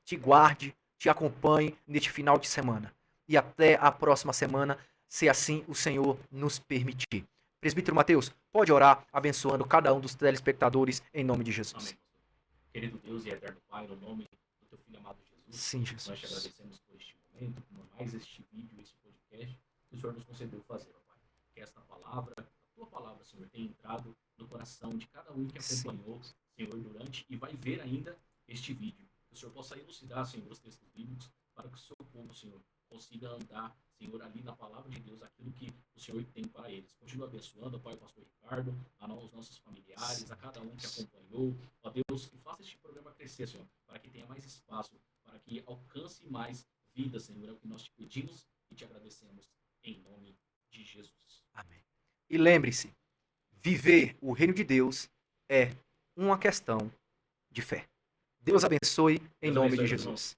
te guarde, te acompanhe neste final de semana. E até a próxima semana, se assim o Senhor nos permitir. Presbítero Mateus, pode orar abençoando cada um dos telespectadores em nome de Jesus. Amém. Querido Deus e eterno Pai, no nome do teu filho amado Jesus, Sim, Jesus. nós te agradecemos por este momento, por mais este vídeo, este podcast que o Senhor nos concedeu fazer, ó Pai. Que esta palavra, a tua palavra, Senhor, tenha entrado no coração de cada um que acompanhou, Senhor, durante e vai ver ainda este vídeo. Que o Senhor possa elucidar, Senhor, os textos bíblicos para que o seu povo, Senhor, consiga andar, Senhor, ali na palavra de Deus, aquilo que o Senhor tem para eles. Continua abençoando, ó Pai, o pastor Ricardo, aos nossos familiares, a cada um que acompanhou. Ó Deus, que faça este programa crescer, Senhor, para que tenha mais espaço, para que alcance mais vidas, Senhor. É o que nós te pedimos e te agradecemos em nome de Jesus. Amém. E lembre-se, viver o reino de Deus é uma questão de fé. Deus abençoe em nome de Jesus.